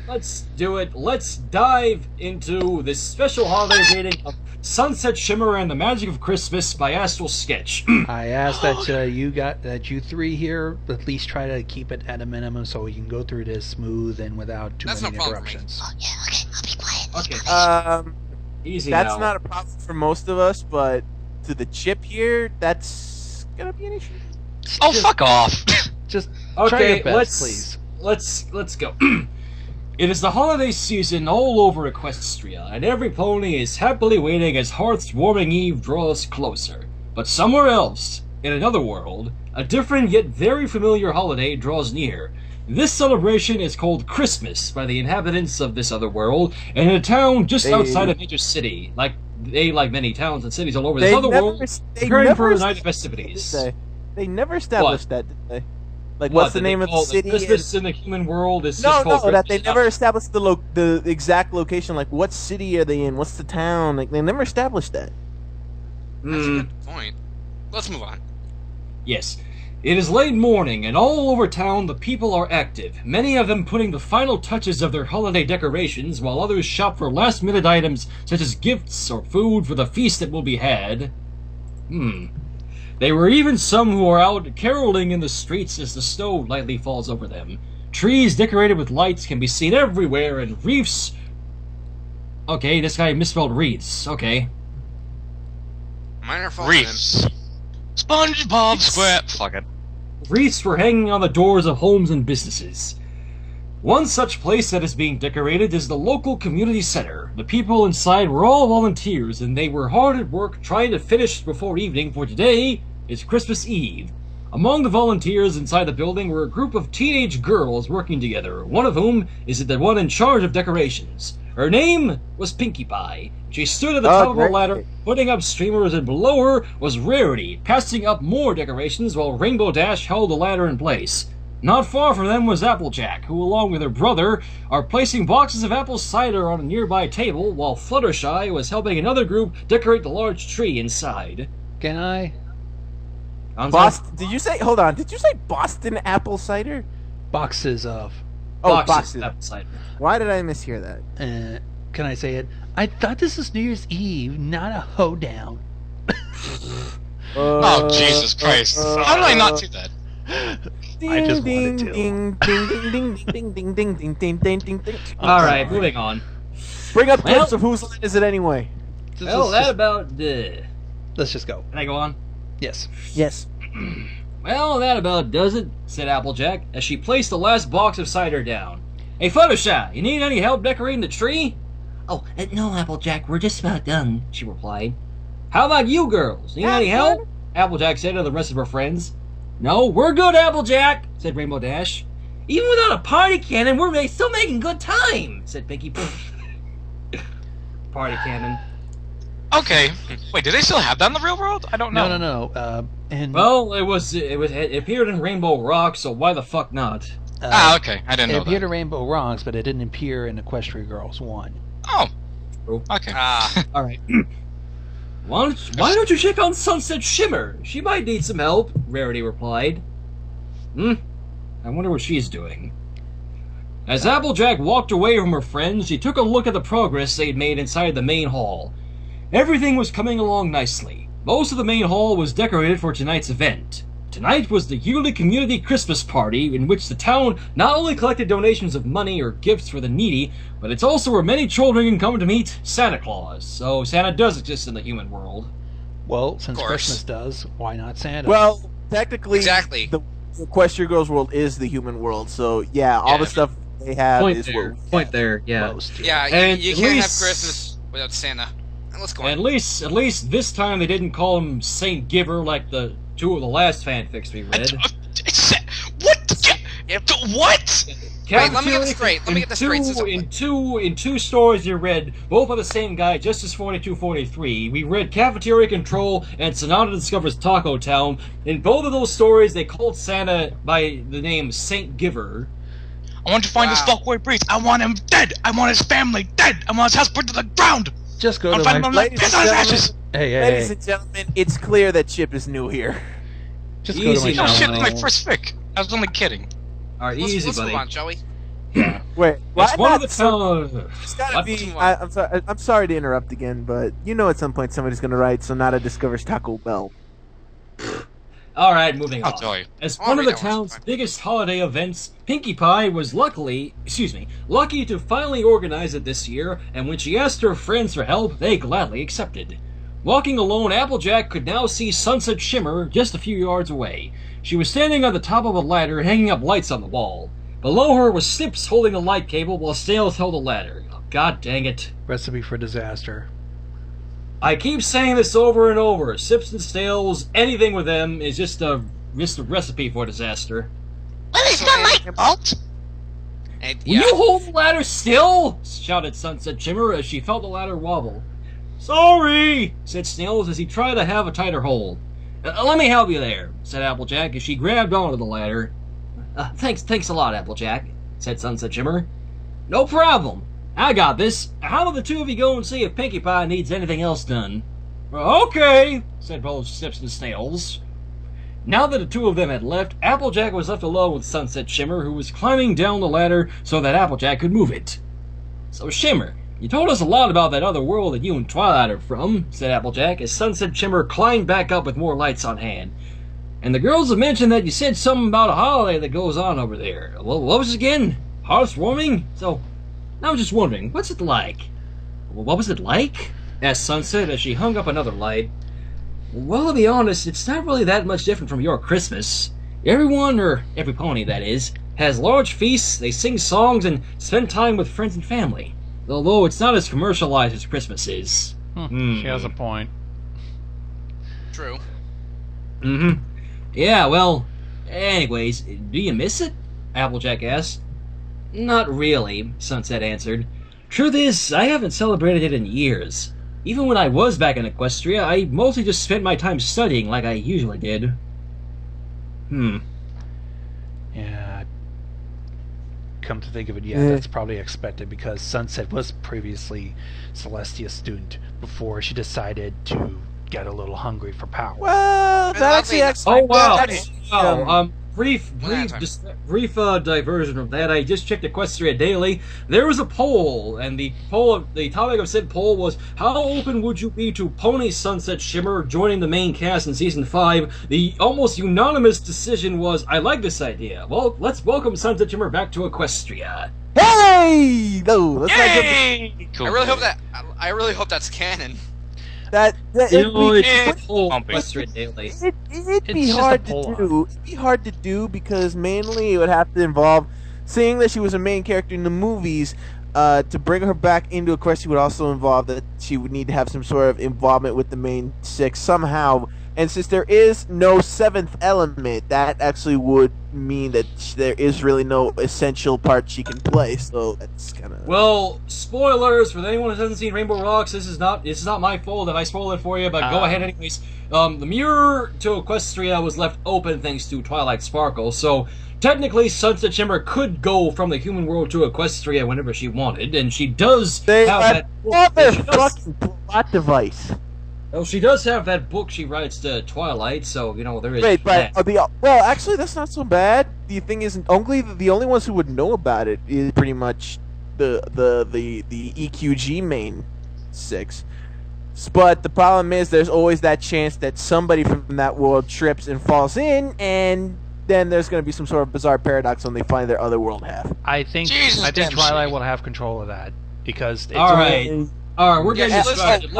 let's do it. Let's dive into this special holiday reading of Sunset Shimmer and the Magic of Christmas by Astral Sketch. I ask that you three here at least try to keep it at a minimum so we can go through this smooth and without too many interruptions. Okay, I'll be quiet. Okay. Easy That's now. not a problem for most of us, but to the chip here, that's gonna be an issue. Oh, fuck off! Just try Okay, your best, please. let's go. It is the holiday season all over Equestria, and every pony is happily waiting as Hearth's warming eve draws closer. But somewhere else, in another world, a different yet very familiar holiday draws near. This celebration is called Christmas by the inhabitants of this other world, and in a town just outside of major city, like many towns and cities all over this other world, preparing for a night of festivities. They never established that, did they? Like, What, what's the did they name of the call city? Christmas in the human world is No, just called no, that they Christmas. never established the exact location. Like, what city are they in? What's the town? Like, they never established that. That's a good point. Let's move on. Yes. It is late morning, and all over town the people are active, many of them putting the final touches of their holiday decorations, while others shop for last-minute items such as gifts or food for the feast that will be had. There were even some who are out caroling in the streets as the snow lightly falls over them. Trees decorated with lights can be seen everywhere, and wreaths... Okay, this guy misspelled wreaths. Okay. Minor fault. Reefs. SpongeBob SquarePants. Fuck it. Wreaths were hanging on the doors of homes and businesses. One such place that is being decorated is the local community center. The people inside were all volunteers, and they were hard at work trying to finish before evening, for today is Christmas Eve. Among the volunteers inside the building were a group of teenage girls working together, one of whom is the one in charge of decorations. Her name was Pinkie Pie. She stood at the top of a ladder, putting up streamers, and below her was Rarity, passing up more decorations while Rainbow Dash held the ladder in place. Not far from them was Applejack, who along with her brother are placing boxes of apple cider on a nearby table, while Fluttershy was helping another group decorate the large tree inside. Can I? Boston? Did you say? Hold on. Did you say Boston apple cider? Boxes of. Oh, boxes of apple cider. Why did I mishear that? Can I say it? I thought this was New Year's Eve, not a hoedown. Oh, Jesus Christ. How did I not do that? I just wanted to. Ding, ding, ding, ding, ding, ding, ding, ding, ding, ding, ding, ding. Alright, moving on. Bring up clips of whose line is it anyway? Well, that about... Let's just go. Can I go on? Yes. Yes. Well, that about does it, said Applejack, as she placed the last box of cider down. Hey, Fluttershy, you need any help decorating the tree? Oh, no, Applejack, we're just about done, she replied. How about you girls? Need any help? Applejack said to the rest of her friends. No, we're good, Applejack, said Rainbow Dash. Even without a party cannon, we're still making good time, said Pinkie. Party cannon. Okay. Wait, do they still have that in the real world? I don't know. No. Well, it appeared in Rainbow Rock, so why the fuck not? Okay. I didn't know It appeared that. in Rainbow Rocks, but it didn't appear in Equestria Girls 1. Oh. Okay. Alright. Why don't you check on Sunset Shimmer? She might need some help, Rarity replied. I wonder what she's doing. As Applejack walked away from her friends, she took a look at the progress they'd made inside the main hall. Everything was coming along nicely. Most of the main hall was decorated for tonight's event. Tonight was the yearly community Christmas party in which the town not only collected donations of money or gifts for the needy, but it's also where many children can come to meet Santa Claus. So Santa does exist in the human world. Well, since Christmas does, why not Santa? Well, technically, Exactly. the Equestria Girls world is the human world, so yeah, all the stuff they have is what we Point have. there, yeah. Most. Yeah, And you at can't have least- Christmas without Santa. Let's go on. At least this time they didn't call him Saint Giver like the two of the last fanfics we read. What? What? Wait, let me get this straight. Let me get this straight. In two stories you read, both by the same guy, Justice 4243, we read Cafeteria Control and Sonata Discovers Taco Town. In both of those stories, they called Santa by the name Saint Giver. I want to find this fuckboy priest. I want him dead. I want his family dead. I want his house burned to the ground. Just go I'm to finding my... him like piss on his ashes. Ladies and gentlemen, it's clear that Chip is new here. Just go to my Easy Oh now. shit, my first fic. I was only kidding. Alright, Let's easy, move buddy. on, shall we? Wait, why It's one of not? the town. It's gotta What? be. I'm sorry. I'm sorry to interrupt again, but at some point somebody's gonna write Sonata discovers Taco Bell. All right, moving on. joy. As I'll one of read the that one town's sometime. biggest holiday events, Pinkie Pie was lucky to finally organize it this year, and when she asked her friends for help, they gladly accepted. Walking alone, Applejack could now see Sunset Shimmer just a few yards away. She was standing on the top of a ladder, hanging up lights on the wall. Below her was Snips holding a light cable, while Snails held a ladder. Oh, God dang it. Recipe for disaster. I keep saying this over and over. Sips and Snails, anything with them is just a recipe for disaster. Well, it's not my fault. And, Will you hold the ladder still? Shouted Sunset Shimmer as she felt the ladder wobble. Sorry, said Snails as he tried to have a tighter hold. Let me help you there, said Applejack as she grabbed onto the ladder. Thanks a lot, Applejack, said Sunset Shimmer. No problem. I got this. How about the two of you go and see if Pinkie Pie needs anything else done? Okay, said both Snips and Snails. Now that the two of them had left, Applejack was left alone with Sunset Shimmer, who was climbing down the ladder so that Applejack could move it. So, Shimmer, you told us a lot about that other world that you and Twilight are from, said Applejack, as Sunset Shimmer climbed back up with more lights on hand. And the girls have mentioned that you said something about a holiday that goes on over there. What was it again? Hearthwarming? So, I was just wondering, what's it like? What was it like? Asked Sunset as she hung up another light. Well, to be honest, it's not really that much different from your Christmas. Everyone, or every pony that is, has large feasts, they sing songs, and spend time with friends and family. Although it's not as commercialized as Christmas is. She has a point. True. Mm-hmm. Yeah, well, anyways, do you miss it? Applejack asked. Not really, Sunset answered. Truth is, I haven't celebrated it in years. Even when I was back in Equestria, I mostly just spent my time studying like I usually did. Yeah. Come to think of it, yeah, that's probably expected because Sunset was previously Celestia's student before she decided to get a little hungry for power. Well, that actually. Oh wow! That's, Brief diversion from that. I just checked Equestria Daily. There was a poll, and the topic of said poll was, how open would you be to Pony Sunset Shimmer joining the main cast in Season 5? The almost unanimous decision was, I like this idea. Well, let's welcome Sunset Shimmer back to Equestria. Hey! No, let's not get Cool. I really hope that's canon. It's a poll, Equestria Daily. It'd be hard to do. It'd be hard to do because mainly it would have to involve, seeing that she was a main character in the movies, to bring her back into Equestria would also involve that she would need to have some sort of involvement with the main six somehow. And since there is no seventh element, that actually would mean that there is really no essential part she can play. So that's kind of... Well, spoilers for anyone who hasn't seen Rainbow Rocks. This is not my fault if I spoil it for you, but go ahead anyways. The mirror to Equestria was left open thanks to Twilight Sparkle, so technically Sunset Shimmer could go from the human world to Equestria whenever she wanted, and she does have that fucking plot device. Well, she does have that book she writes to Twilight, so, there is Wait, but that. well, actually, that's not so bad. The thing is, the only ones who would know about it is pretty much the EQG main six. But the problem is, there's always that chance that somebody from that world trips and falls in, and then there's going to be some sort of bizarre paradox when they find their other world half. I think Twilight will have control of that because it's Alright, we're getting distracted.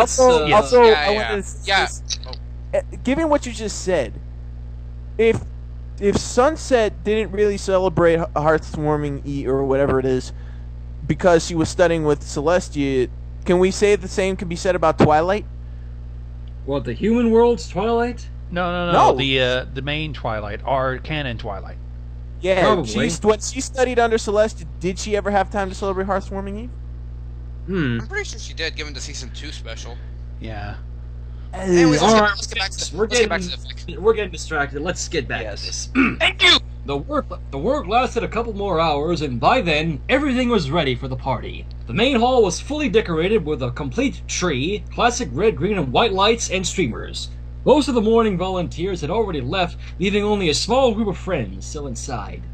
Given what you just said, if Sunset didn't really celebrate Hearthwarming or whatever it is because she was studying with Celestia, can we say the same can be said about Twilight? What, the human world's Twilight? No. The main Twilight, our canon Twilight. Yeah, probably. When she studied under Celestia, did she ever have time to celebrate Hearthwarming Eve? I'm pretty sure she did, given the Season 2 special. Yeah. Anyways, let's get back to the fic. We're getting distracted. Let's get back to this. Thank you! The work lasted a couple more hours, and by then, everything was ready for the party. The main hall was fully decorated with a complete tree, classic red, green, and white lights, and streamers. Most of the morning volunteers had already left, leaving only a small group of friends still inside.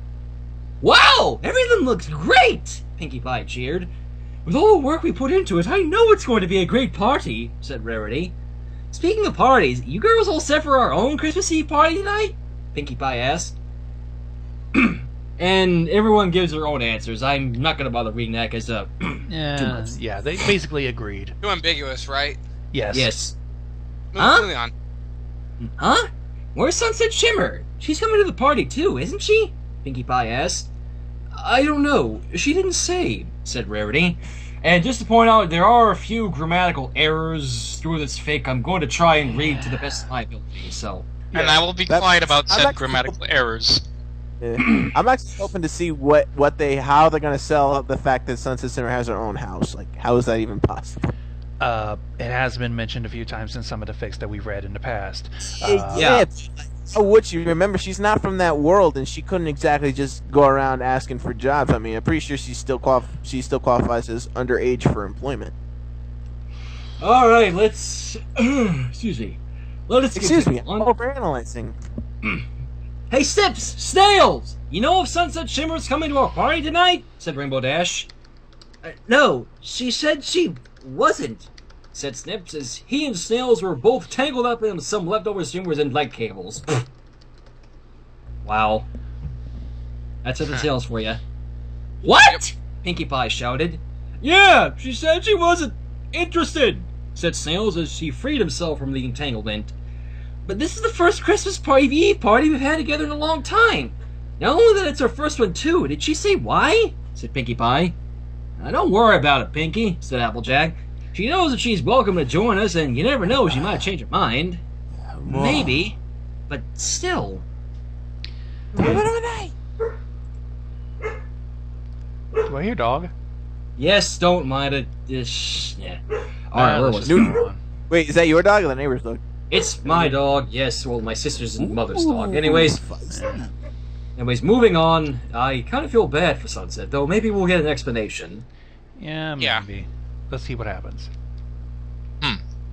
Wow! Everything looks great! Pinkie Pie cheered. With all the work we put into it, I know it's going to be a great party, said Rarity. Speaking of parties, you girls all set for our own Christmas Eve party tonight? Pinkie Pie asked. And everyone gives their own answers. I'm not going to bother reading that because, yeah, they basically agreed. Too ambiguous, right? Yes. Yes. Moving on. Huh? Where's Sunset Shimmer? She's coming to the party too, isn't she? Pinkie Pie asked. I don't know. She didn't say, said Rarity. And just to point out, there are a few grammatical errors through this fic. I'm going to try and read to the best of my ability, so... And I will be quiet about said grammatical errors. I'm actually hoping to see how they're gonna sell the fact that Sunset Shimmer has her own house. Like, how is that even possible? It has been mentioned a few times in some of the fics that we've read in the past. Yeah. How would you remember? She's not from that world, and she couldn't exactly just go around asking for jobs. I mean, I'm pretty sure she still qualifies as underage for employment. All right, let's. Excuse me. Excuse me. I'm overanalyzing. Hey, Snips! Snails! You know if Sunset Shimmer's coming to our party tonight? Said Rainbow Dash. No, she said she wasn't, said Snips, as he and Snails were both tangled up in some leftover streamers and light cables. Wow. That's it for Snails for you. What? Pinkie Pie shouted. Yeah, she said she wasn't interested, said Snails as she freed himself from the entanglement. But this is the first Christmas Eve party we've had together in a long time. Not only that it's our first one too, did she say why? Said Pinkie Pie. Don't worry about it, Pinkie, said Applejack. She knows that she's welcome to join us, and you never know, she might change her mind. Maybe, but still. Do I hear dog? Yes, don't mind it. Yeah. Alright, where was it? Wait, is that your dog or the neighbor's dog? It's my dog, yes, well, my sister's and mother's dog. Anyways, moving on. I kind of feel bad for Sunset, though. Maybe we'll get an explanation. Yeah, maybe. Let's see what happens.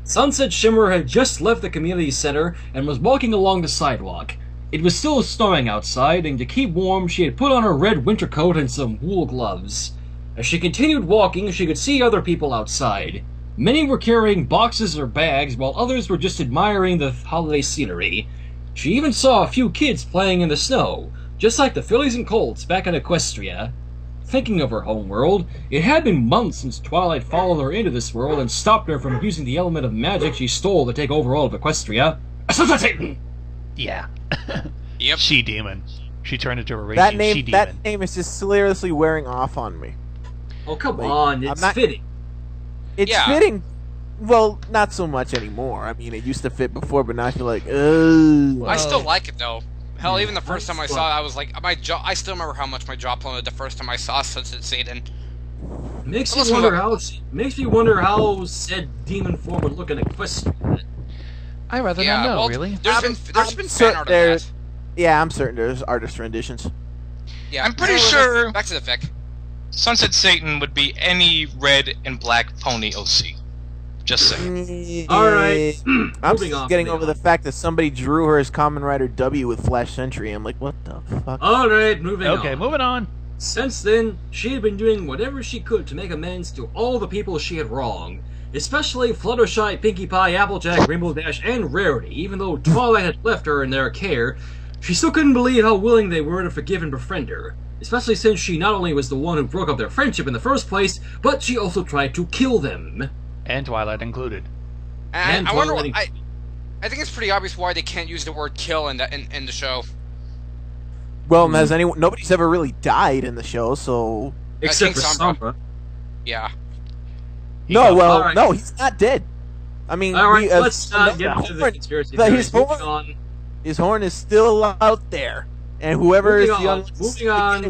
Sunset Shimmer had just left the community center and was walking along the sidewalk. It was still snowing outside, and to keep warm, she had put on her red winter coat and some wool gloves. As she continued walking, she could see other people outside. Many were carrying boxes or bags, while others were just admiring the holiday scenery. She even saw a few kids playing in the snow, just like the Phillies and Colts back in Equestria. Thinking of her homeworld, it had been months since Twilight followed her into this world and stopped her from using the element of magic she stole to take over all of Equestria. Yeah. Yep. She-demon. She turned into a raging she-demon. That name is just seriously wearing off on me. Oh, come on, it's fitting. It's fitting. Well, not so much anymore. I mean, it used to fit before, but now I feel like, ugh. I still like it, though. Hell, even the first time I saw it, I was like, I still remember how much my jaw plummeted the first time I saw Sunset Satan. Makes me wonder how said demon form would look in Equestria. I rather not know, really. There's been fan art of that. Yeah, I'm certain there's artist renditions. Yeah, I'm pretty sure back to the fic. Sunset Satan would be any red and black pony OC. Just saying. Alright. I'm just getting over the fact that somebody drew her as Common Rider W with Flash Sentry. I'm like, what the fuck? Alright, moving on. Okay, moving on. Since then, she had been doing whatever she could to make amends to all the people she had wronged. Especially Fluttershy, Pinkie Pie, Applejack, Rainbow Dash, and Rarity. Even though Twilight had left her in their care, she still couldn't believe how willing they were to forgive and befriend her. Especially since she not only was the one who broke up their friendship in the first place, but she also tried to kill them. And Twilight included. And I wonder. I think it's pretty obvious why they can't use the word "kill" in the show. Well, nobody's ever really died in the show, so except for Sombra. Sombra. Yeah. No, he's not dead. I mean, let's not get into the conspiracy theories. His horn is still out there, and whoever is young. Moving on.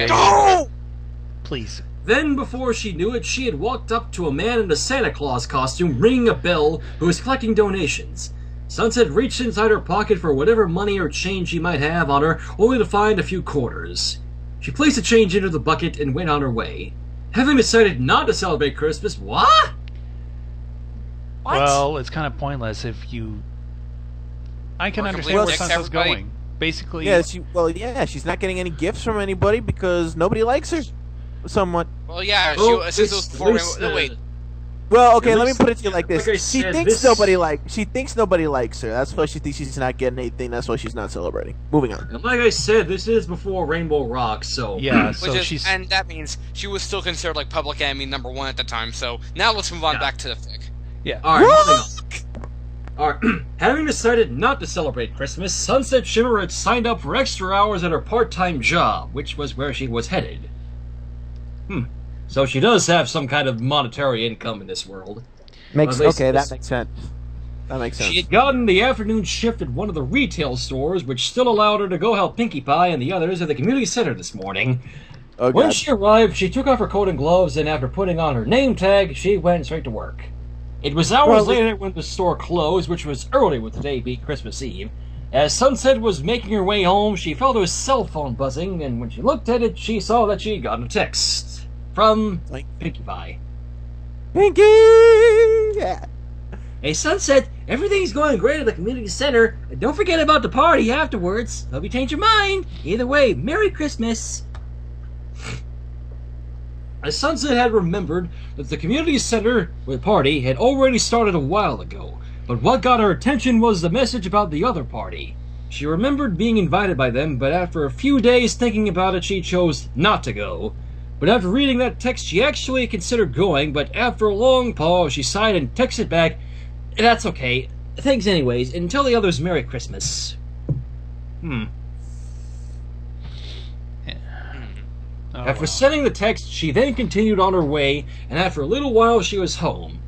Go! Please. Then, before she knew it, she had walked up to a man in a Santa Claus costume, ringing a bell, who was collecting donations. Sunset reached inside her pocket for whatever money or change she might have on her, only to find a few quarters. She placed the change into the bucket and went on her way. Having decided not to celebrate Christmas, what? Well, it's kind of pointless if you... I can understand where Santa's going. basically... Yeah, she's not getting any gifts from anybody because nobody likes her somewhat. Well, yeah, Well, since it was before this, no, wait. Well, okay, At let me least- put it to you like this. like I She said, thinks this- nobody likes her. That's why she thinks she's not getting anything. That's why she's not celebrating. Moving on. And like I said, this is before Rainbow Rock, so Yeah, Which so is, she's... and that means she was still considered like public enemy #1 at the time. So now let's move on Yeah. back to the fic. Yeah. All right, moving on. All right, having decided not to celebrate Christmas, Sunset Shimmer had signed up for extra hours at her part-time job, which was where she was headed. So she does have some kind of monetary income in this world. That makes sense. That makes sense. She had gotten the afternoon shift at one of the retail stores, which still allowed her to go help Pinkie Pie and the others at the community center this morning. Oh, When God. she arrived, she took off her coat and gloves, and after putting on her name tag, she went straight to work. It was hours later when the store closed, which was early with the day being Christmas Eve. As Sunset was making her way home, she felt her cell phone buzzing, and when she looked at it, she saw that she had gotten a text from Pinkie Pie. Pinky! Yeah. Hey, Sunset, everything's going great at the community center. And don't forget about the party afterwards. Hope you change your mind. Either way, Merry Christmas. As Sunset had remembered that the community center with party had already started a while ago, but what got her attention was the message about the other party. She remembered being invited by them, but after a few days thinking about it, she chose not to go. But after reading that text, she actually considered going, but after a long pause, she sighed and texted back, "That's okay. Thanks anyways, and tell the others Merry Christmas." Oh, After well. sending the text, she then continued on her way, and after a little while she was home.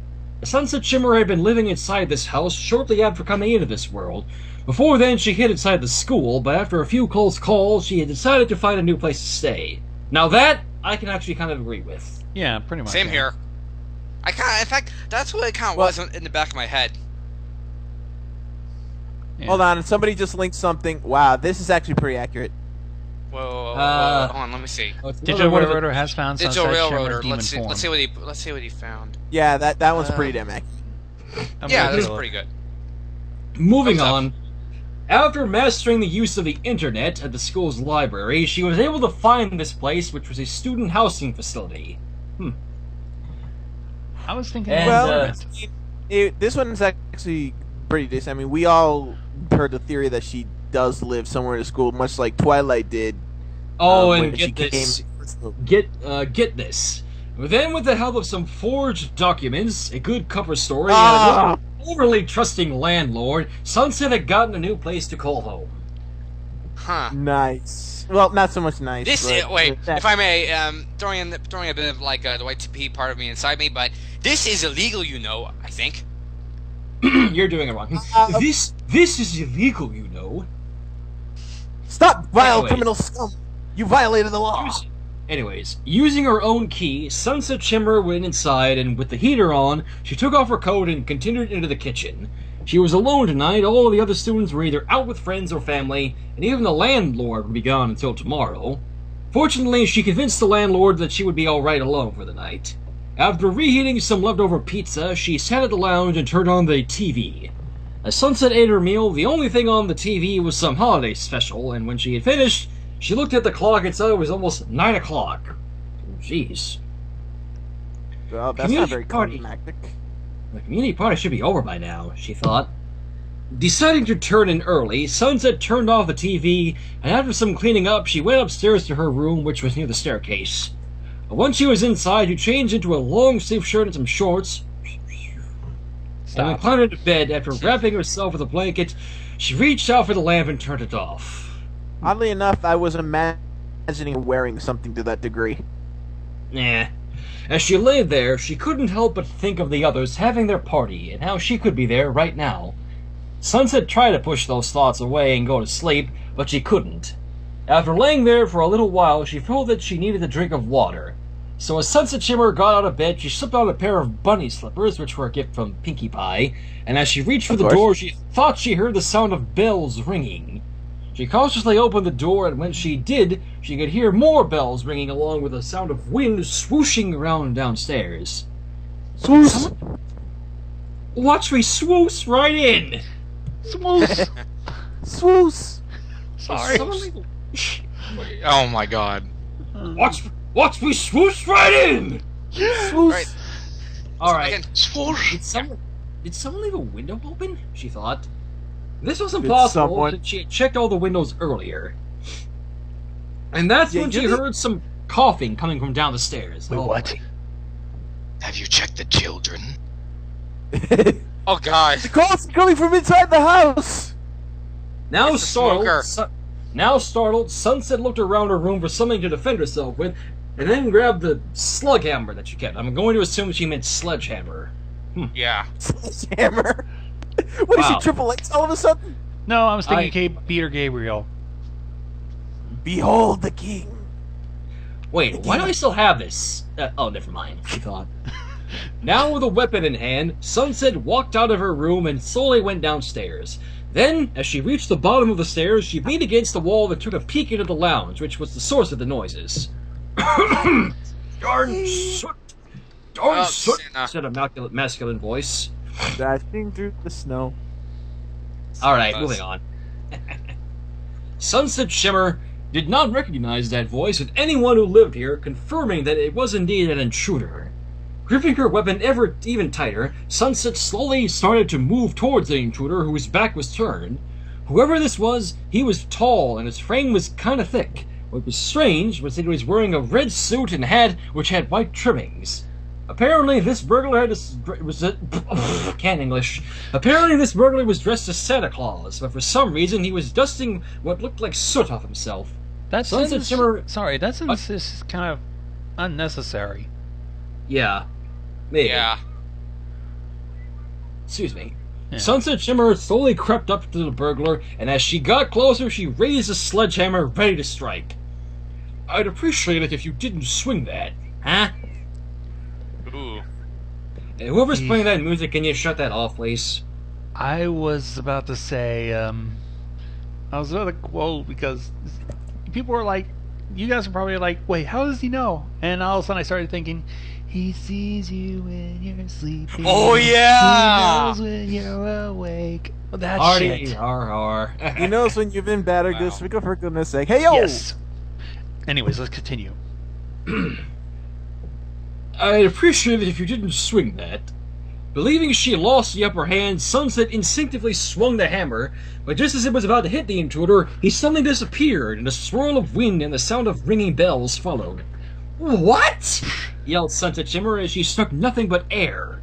Sunset Shimmer had been living inside this house shortly after coming into this world. Before then, she hid inside the school, but after a few close calls, she had decided to find a new place to stay. Now that, I can actually kind of agree with. Yeah, pretty much. Same yeah. here. I kind of, in fact, that's what it kind of was in the back of my head. Yeah. Hold on, somebody just linked something. Wow, this is actually pretty accurate. Whoa, hold on, let me see. Digital Railroader has found Digital Sunset Railroader. Shimmer Demon Let's see. form. Let's see what he found. Yeah, that one's pretty damn accurate. I'm Yeah, gonna that's take a look. pretty good. Moving Thumbs up. on. After mastering the use of the internet at the school's library, she was able to find this place, which was a student housing facility. I was thinking... And, Well, uh, this one's actually pretty decent. I mean, we all heard the theory that she does live somewhere in the school, much like Twilight did. Oh, when and she get this. came- Get this. Then, with the help of some forged documents, a good cover story, Ah! and an overly trusting landlord, Sunset had gotten a new place to call home. Huh. Nice. Well, not so much nice. This but wait, that- if I may, throwing a bit of like the YTP part of me inside me, but this is illegal, you know. I think. You're doing it wrong. This is illegal, you know. Stop, vile Anyways. criminal scum! You violated the law. Anyways, using her own key, Sunset Shimmer went inside, and with the heater on, she took off her coat and continued into the kitchen. She was alone tonight. All the other students were either out with friends or family, and even the landlord would be gone until tomorrow. Fortunately, she convinced the landlord that she would be alright alone for the night. After reheating some leftover pizza, she sat at the lounge and turned on the TV. As Sunset ate her meal, the only thing on the TV was some holiday special, and when she had finished, she looked at the clock and saw it was almost 9 o'clock. Jeez. Well, that's Community not very party. climactic. The community party should be over by now, she thought. Deciding to turn in early, Sunset turned off the TV, and after some cleaning up, she went upstairs to her room, which was near the staircase. Once she was inside, she changed into a long-sleeve shirt and some shorts, and then climbed into bed. After wrapping herself with a blanket, she reached out for the lamp and turned it off. Oddly enough, I was imagining her wearing something to that degree. Nah. As she lay there, she couldn't help but think of the others having their party, and how she could be there right now. Sunset tried to push those thoughts away and go to sleep, but she couldn't. After laying there for a little while, she felt that she needed a drink of water. So as Sunset Shimmer got out of bed, she slipped on a pair of bunny slippers, which were a gift from Pinkie Pie, and as she reached for the door, she thought she heard the sound of bells ringing. She cautiously opened the door, and when she did, she could hear more bells ringing along with the sound of wind swooshing around downstairs. Swoosh! Watch me swoosh right in! Swoosh! Swoosh! Sorry. Oh my god. Watch me swoosh right in! Right. Alright. Again. Swoosh. Did someone leave a window open? She thought. This was Did impossible someone- since she had checked all the windows earlier. And that's Yeah, when she you're heard some coughing coming from down the stairs. Wait, Oh, what? boy. Have you checked the children? Oh god. The call's coming from inside the house! Now It's a smoker. startled, Sunset looked around her room for something to defend herself with, and then grabbed the slug hammer that she kept. I'm going to assume she meant sledgehammer. Yeah. Sledgehammer. What is Wow. she, Triple X all of a sudden? No, I was thinking Peter Gabriel. Behold the king. Wait, why do I still have this? Oh, never mind, she thought. Now with a weapon in hand, Sunset walked out of her room and slowly went downstairs. Then, as she reached the bottom of the stairs, she leaned against the wall and took a peek into the lounge, which was the source of the noises. Darn soot! Darn Oh, soot! Santa. Said a masculine voice. Dashing through the snow. Alright, moving on. Sunset Shimmer did not recognize that voice with anyone who lived here, confirming that it was indeed an intruder. Gripping her weapon even tighter, Sunset slowly started to move towards the intruder whose back was turned. Whoever this was, he was tall and his frame was kind of thick. What was strange was that he was wearing a red suit and hat which had white trimmings. Apparently, this burglar can't English. Apparently, this burglar was dressed as Santa Claus, but for some reason he was dusting what looked like soot off himself. That Sunset sentence, Shimmer- sorry, that sentence is kind of unnecessary. Yeah, maybe. Yeah. Excuse me. Yeah. Sunset Shimmer slowly crept up to the burglar, and as she got closer, she raised a sledgehammer ready to strike. I'd appreciate it if you didn't swing that. Huh? Ooh. And whoever's playing that music, can you shut that off, please? I was about to say, I was about to quote because people were like, you guys are probably like, wait, how does he know? And all of a sudden I started thinking, he sees you when you're sleeping. Oh, yeah! He knows when you're awake. Well, that Hardy, shit. har. He knows when you've been bad or Wow. good, so for goodness sake. Hey, yo! Yes. Anyways, let's continue. I'd appreciate it if you didn't swing that. Believing she lost the upper hand, Sunset instinctively swung the hammer, but just as it was about to hit the intruder, he suddenly disappeared, and a swirl of wind and the sound of ringing bells followed. What? Yelled Sunset Shimmer as she struck nothing but air.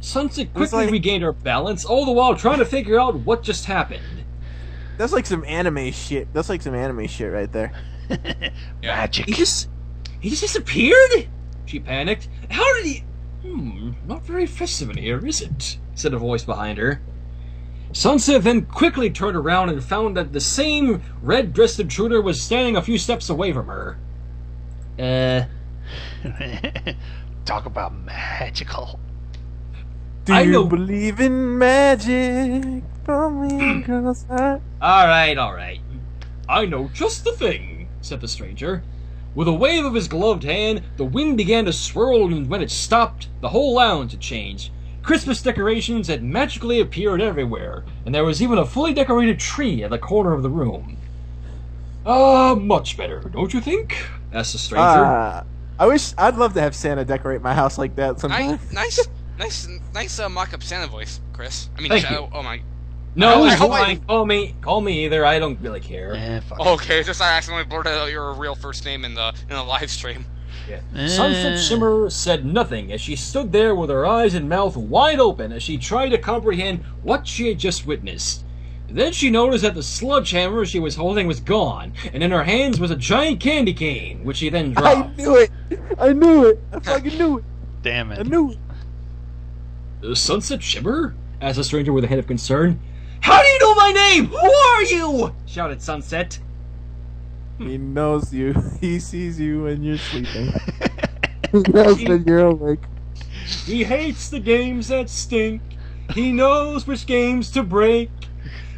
Sunset quickly regained her balance, all the while trying to figure out what just happened. That's like some anime shit. That's like some anime shit right there. Yeah. Magic. He just disappeared? She panicked. How did he... not very festive in here, is it? Said a voice behind her. Sunset then quickly turned around and found that the same red-dressed intruder was standing a few steps away from her. Talk about magical. Do I you know- believe in magic? From me across the- Alright. I know just the thing, said the stranger. With a wave of his gloved hand, the wind began to swirl, and when it stopped, the whole lounge had changed. Christmas decorations had magically appeared everywhere, and there was even a fully decorated tree at the corner of the room. Much better, don't you think? Asked the stranger. I'd love to have Santa decorate my house like that sometime. Nice mock-up Santa voice, Chris. I mean, Thank Shadow. Oh my. No, I it's hope fine. Call me either. I don't really care. Fuck. Okay, just I accidentally blurted out your real first name in the live stream. Sunset Shimmer said nothing as she stood there with her eyes and mouth wide open as she tried to comprehend what she had just witnessed. Then she noticed that the sledgehammer she was holding was gone, and in her hands was a giant candy cane, which she then I dropped. knew it! I knew it! I fucking knew it! Damn I it. knew it! Sunset Shimmer? Asked the stranger with a hint of concern. How do you know my name? Who are you? Shouted Sunset. He knows you. He sees you when you're sleeping. He knows when you're awake. He hates the games that stink. He knows which games to break.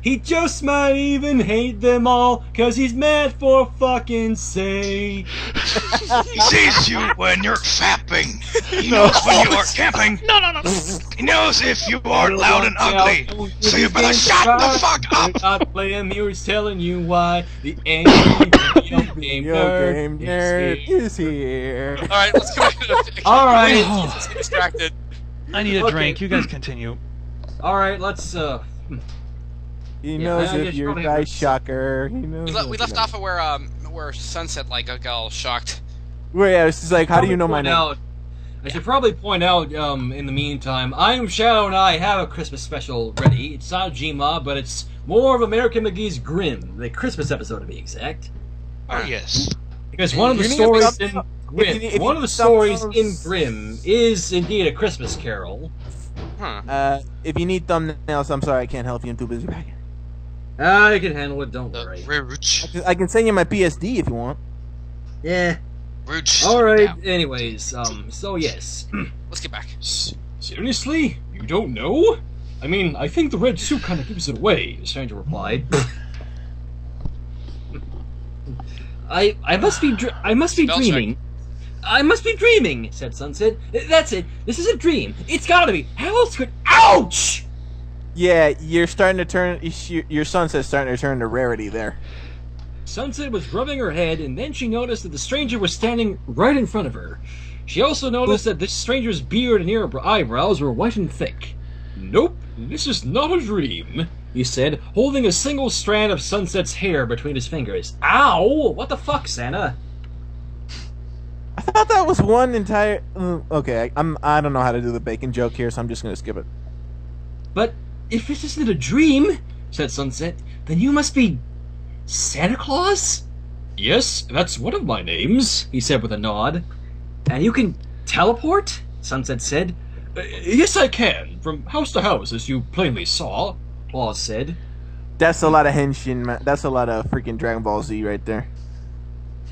He just might even hate them all, 'cause he's mad for fucking sake. He sees you when you're fapping. He knows when you are camping. No, no, no. He knows if you are loud and ugly. So you better shut the fuck up. Do not play him, he's telling you why. The angry video game nerd is here. Alright, let's go. Alright. Let's get distracted. I need a Okay. drink. You guys continue. Alright, let's, He knows I if guess you're probably a have- shocker. He knows. We left off of where Sunset like got all shocked. Where yeah, it's just like, how do you know my Point name? out- I should probably point out, in the meantime, I'm Shadow and I have a Christmas special ready. It's not Gma, but it's more of American McGee's Grimm, the Christmas episode to be exact. Oh, yes. Because one of the You need to stories stop- in if Grimm, you one of the stop stories those- in Grimm is indeed a Christmas carol. Huh. If you need thumbnails, I'm sorry, I can't help you. I'm too busy back. I can handle it, don't The worry. Rouge. I can send you my PSD if you want. Yeah. Rouge. Alright, Yeah. anyways, so yes. Let's get back. Seriously? You don't know? I mean, I think the red suit kind of gives it away, the stranger replied. I must be Spell dreaming. I must be dreaming, said Sunset. That's it. This is a dream. It's gotta be. How else could... Ouch! Yeah, you're starting to turn. Your sunset's starting to turn to rarity there. Sunset was rubbing her head, and then she noticed that the stranger was standing right in front of her. She also noticed that this stranger's beard and eyebrows were white and thick. Nope, this is not a dream, he said, holding a single strand of Sunset's hair between his fingers. Ow! What the fuck, Santa? I thought that was one entire. Okay, I don't know how to do the bacon joke here, so I'm just gonna skip it. But if this isn't a dream, said Sunset, then you must be Santa Claus? Yes, that's one of my names, he said with a nod. And you can teleport? Sunset said. Yes, I can, from house to house, as you plainly saw, Claus said. That's a lot of henshin, man. That's a lot of freaking Dragon Ball Z right there.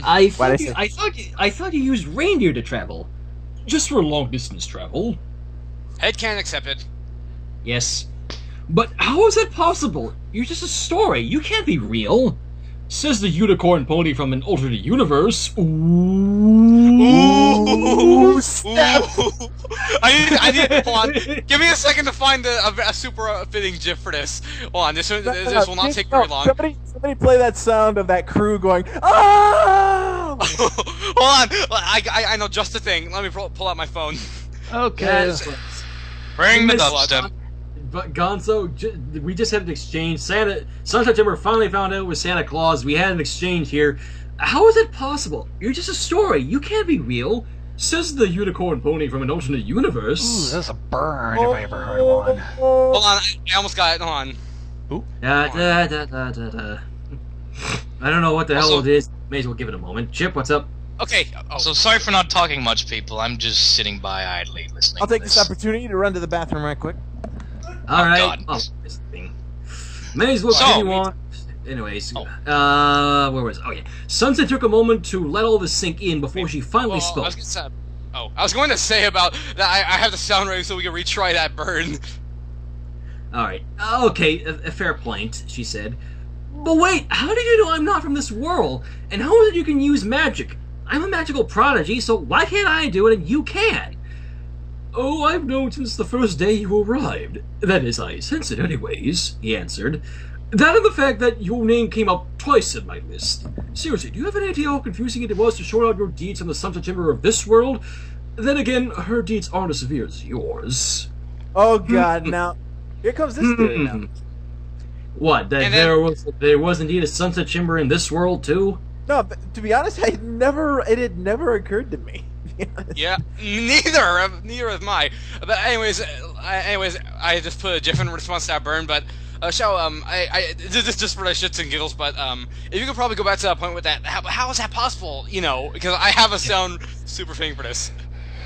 I Why'd I thought you used reindeer to travel. Just for long-distance travel. Headcanon accepted. Yes. But how is that possible? You're just a story. You can't be real. Says the unicorn pony from an alternate universe. Ooh. Snap. I need. Hold on. Give me a second to find a super fitting GIF for this. Hold on. This will not take very long. Somebody play that sound of that crew going. Oh! Hold on. I know just the thing. Let me pull out my phone. Okay. Bring the Miss- dubstep. But Gonzo, we just had an exchange. Sunset Timber finally found out it was Santa Claus. We had an exchange here. How is it possible? You're just a story. You can't be real. Says the unicorn pony from an alternate universe. Ooh, that's a burn if I ever heard one. Hold on. I almost got it. Hold on. Da, da, da, da, da, da. I don't know what the hell Also- it is. May as well give it a moment. Chip, what's up? Okay. Oh. So sorry for not talking much, people. I'm just sitting by idly listening. I'll take to this opportunity to run to the bathroom right quick. All right. God. Oh, this thing. May as well So- continue on. Anyways, where was? Oh yeah. Sunset took a moment to let all this sink in before she finally spoke. I was going to say about that. I have the sound ready so we can retry that burn. All right. Okay. A fair point, she said. But wait, how do you know I'm not from this world? And how is it you can use magic? I'm a magical prodigy, so why can't I do it and you can? Oh, I've known since the first day you arrived. That is, I sense it anyways, he answered. That and the fact that your name came up twice in my list. Seriously, do you have any idea how confusing it was to show out your deeds on the Sunset Timber of this world? Then again, her deeds aren't as severe as yours. Oh God! Now, here comes this theory. Now. What? That And then- there was indeed a Sunset Timber in this world too? No, but to be honest, it had never occurred to me. Yeah, neither of my. But anyways, I just put a GIF in response to that burn. But this is just for the shits and giggles. But if you could probably go back to that point with that, how is that possible? You know, because I have a sound super fitting for this.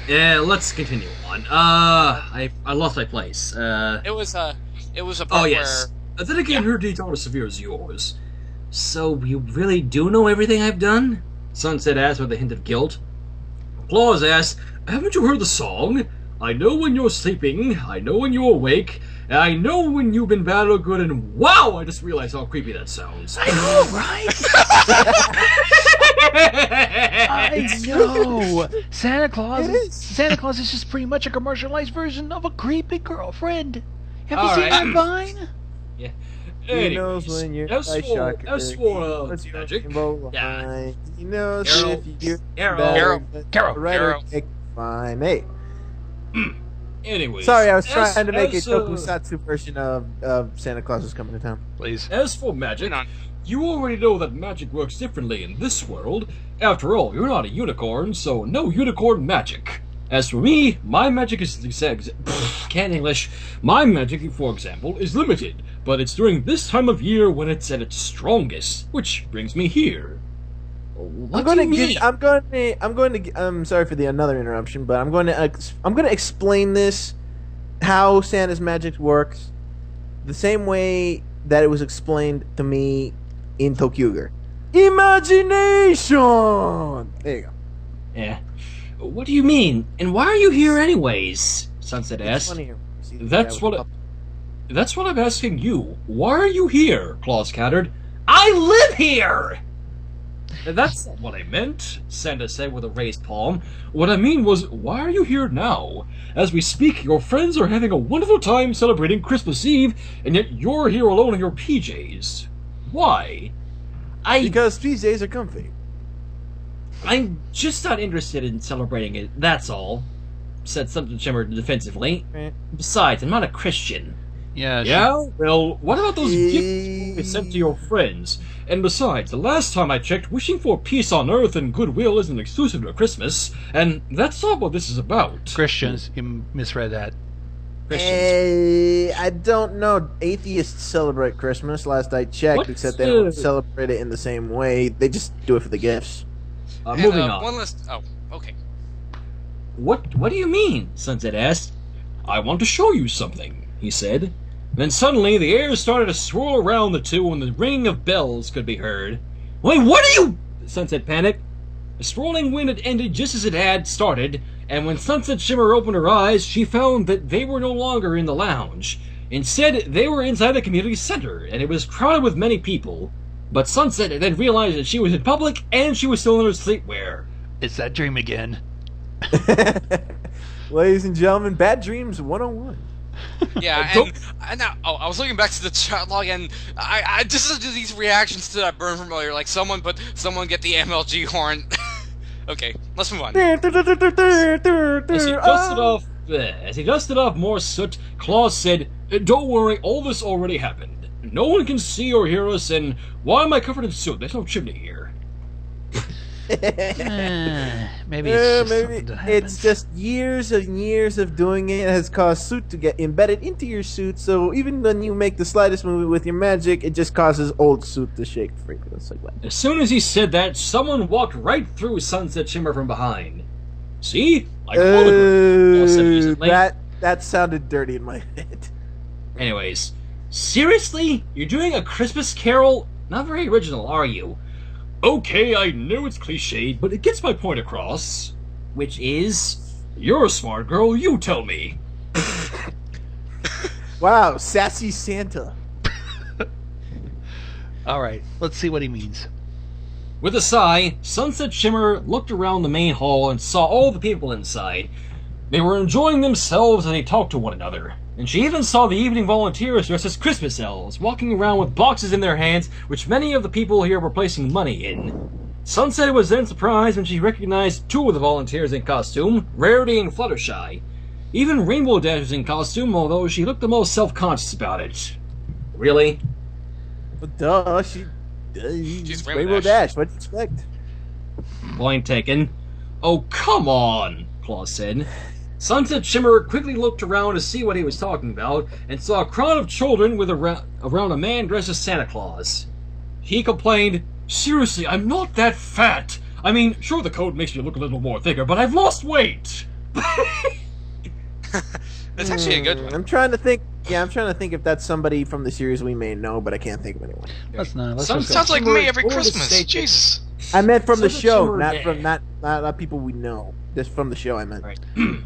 Yeah, let's continue on. I lost my place. It was a Oh part yes. Then again, her deeds aren't as severe as yours. So you really do know everything I've done? Sunset asked with a hint of guilt. Claus asked, haven't you heard the song? I know when you're sleeping, I know when you're awake, and I know when you've been bad or good, and wow, I just realized how creepy that sounds. I know, right? I know. Santa Claus is just pretty much a commercialized version of a creepy girlfriend. Have you seen that Vine? Yeah. He knows when you're as for magic. Yeah. He knows Keiro. if you Keiro. Fine. Hey. Anyways. Sorry, I was trying to make a tokusatsu version of Santa Claus is coming to town. Please. As for magic, you already know that magic works differently in this world. After all, you're not a unicorn, so no unicorn magic. As for me, my magic is can't English. My magic, for example, is limited, but it's during this time of year when it's at its strongest, which brings me here. I'm sorry for the another interruption, but I'm going to explain this how Santa's magic works the same way that it was explained to me in Tokyuger. Imagination. There you go. Yeah. What do you mean? And why are you here anyways? Sunset asked. That's what I'm asking you. Why are you here? Claus countered. I live here! That's not what I meant, Santa said with a raised palm. What I mean was, why are you here now? As we speak, your friends are having a wonderful time celebrating Christmas Eve, and yet you're here alone in your PJs. Why? Because PJs are comfy. I'm just not interested in celebrating it, that's all, said Shimmer defensively. Besides, I'm not a Christian. Yeah? Well, what about those gifts you sent to your friends? And besides, the last time I checked, wishing for peace on earth and goodwill isn't exclusive to Christmas, and that's not what this is about. Christians, you misread that. I don't know. Atheists celebrate Christmas, last I checked, except they don't celebrate it in the same way. They just do it for the gifts. Moving on. One last... Oh, okay. What do you mean? Sunset asked. I want to show you something, he said. Then suddenly the air started to swirl around the two and the ringing of bells could be heard. Wait, what are you... Sunset panicked. The swirling wind had ended just as it had started, and when Sunset Shimmer opened her eyes, she found that they were no longer in the lounge. Instead, they were inside the community center, and it was crowded with many people. But Sunset then realized that she was in public, and she was still in her sleepwear. It's that dream again. Ladies and gentlemen, Bad Dreams 101. Yeah, and now, I was looking back to the chat log, and I just do these reactions to that burn from earlier, like someone get the MLG horn. Okay, let's move on. As he dusted off more soot, Claus said, "Don't worry, all this already happened. No one can see or hear us, and why am I covered in soot? There's no chimney here." Maybe it's just years and years of doing it has caused soot to get embedded into your suit, so even when you make the slightest movement with your magic, it just causes old suit to shake free. Like that. As soon as he said that, someone walked right through Sunset Shimmer from behind. See? Like that sounded dirty in my head. Anyways, seriously? You're doing a Christmas carol? Not very original, are you? Okay, I know it's cliched, but it gets my point across. Which is... You're a smart girl, you tell me. Wow, sassy Santa. Alright, let's see what he means. With a sigh, Sunset Shimmer looked around the main hall and saw all the people inside. They were enjoying themselves as they talked to one another. And she even saw the evening volunteers dressed as Christmas elves, walking around with boxes in their hands, which many of the people here were placing money in. Sunset was then surprised when she recognized two of the volunteers in costume, Rarity and Fluttershy. Even Rainbow Dash was in costume, although she looked the most self-conscious about it. Really? But duh, she's Rainbow Dash. What'd you expect? Point taken. Oh, come on, Claus said. Sunset Shimmer quickly looked around to see what he was talking about, and saw a crowd of children with around a man dressed as Santa Claus. He complained, "Seriously, I'm not that fat. I mean, sure the coat makes me look a little more thicker, but I've lost weight." That's actually a good one. I'm trying to think if that's somebody from the series we may know, but I can't think of anyone. Let's not. Sounds like me every Christmas. Jesus. I meant from the Sunset show, Shimmer- not from not people we know. Just from the show, I meant. Right.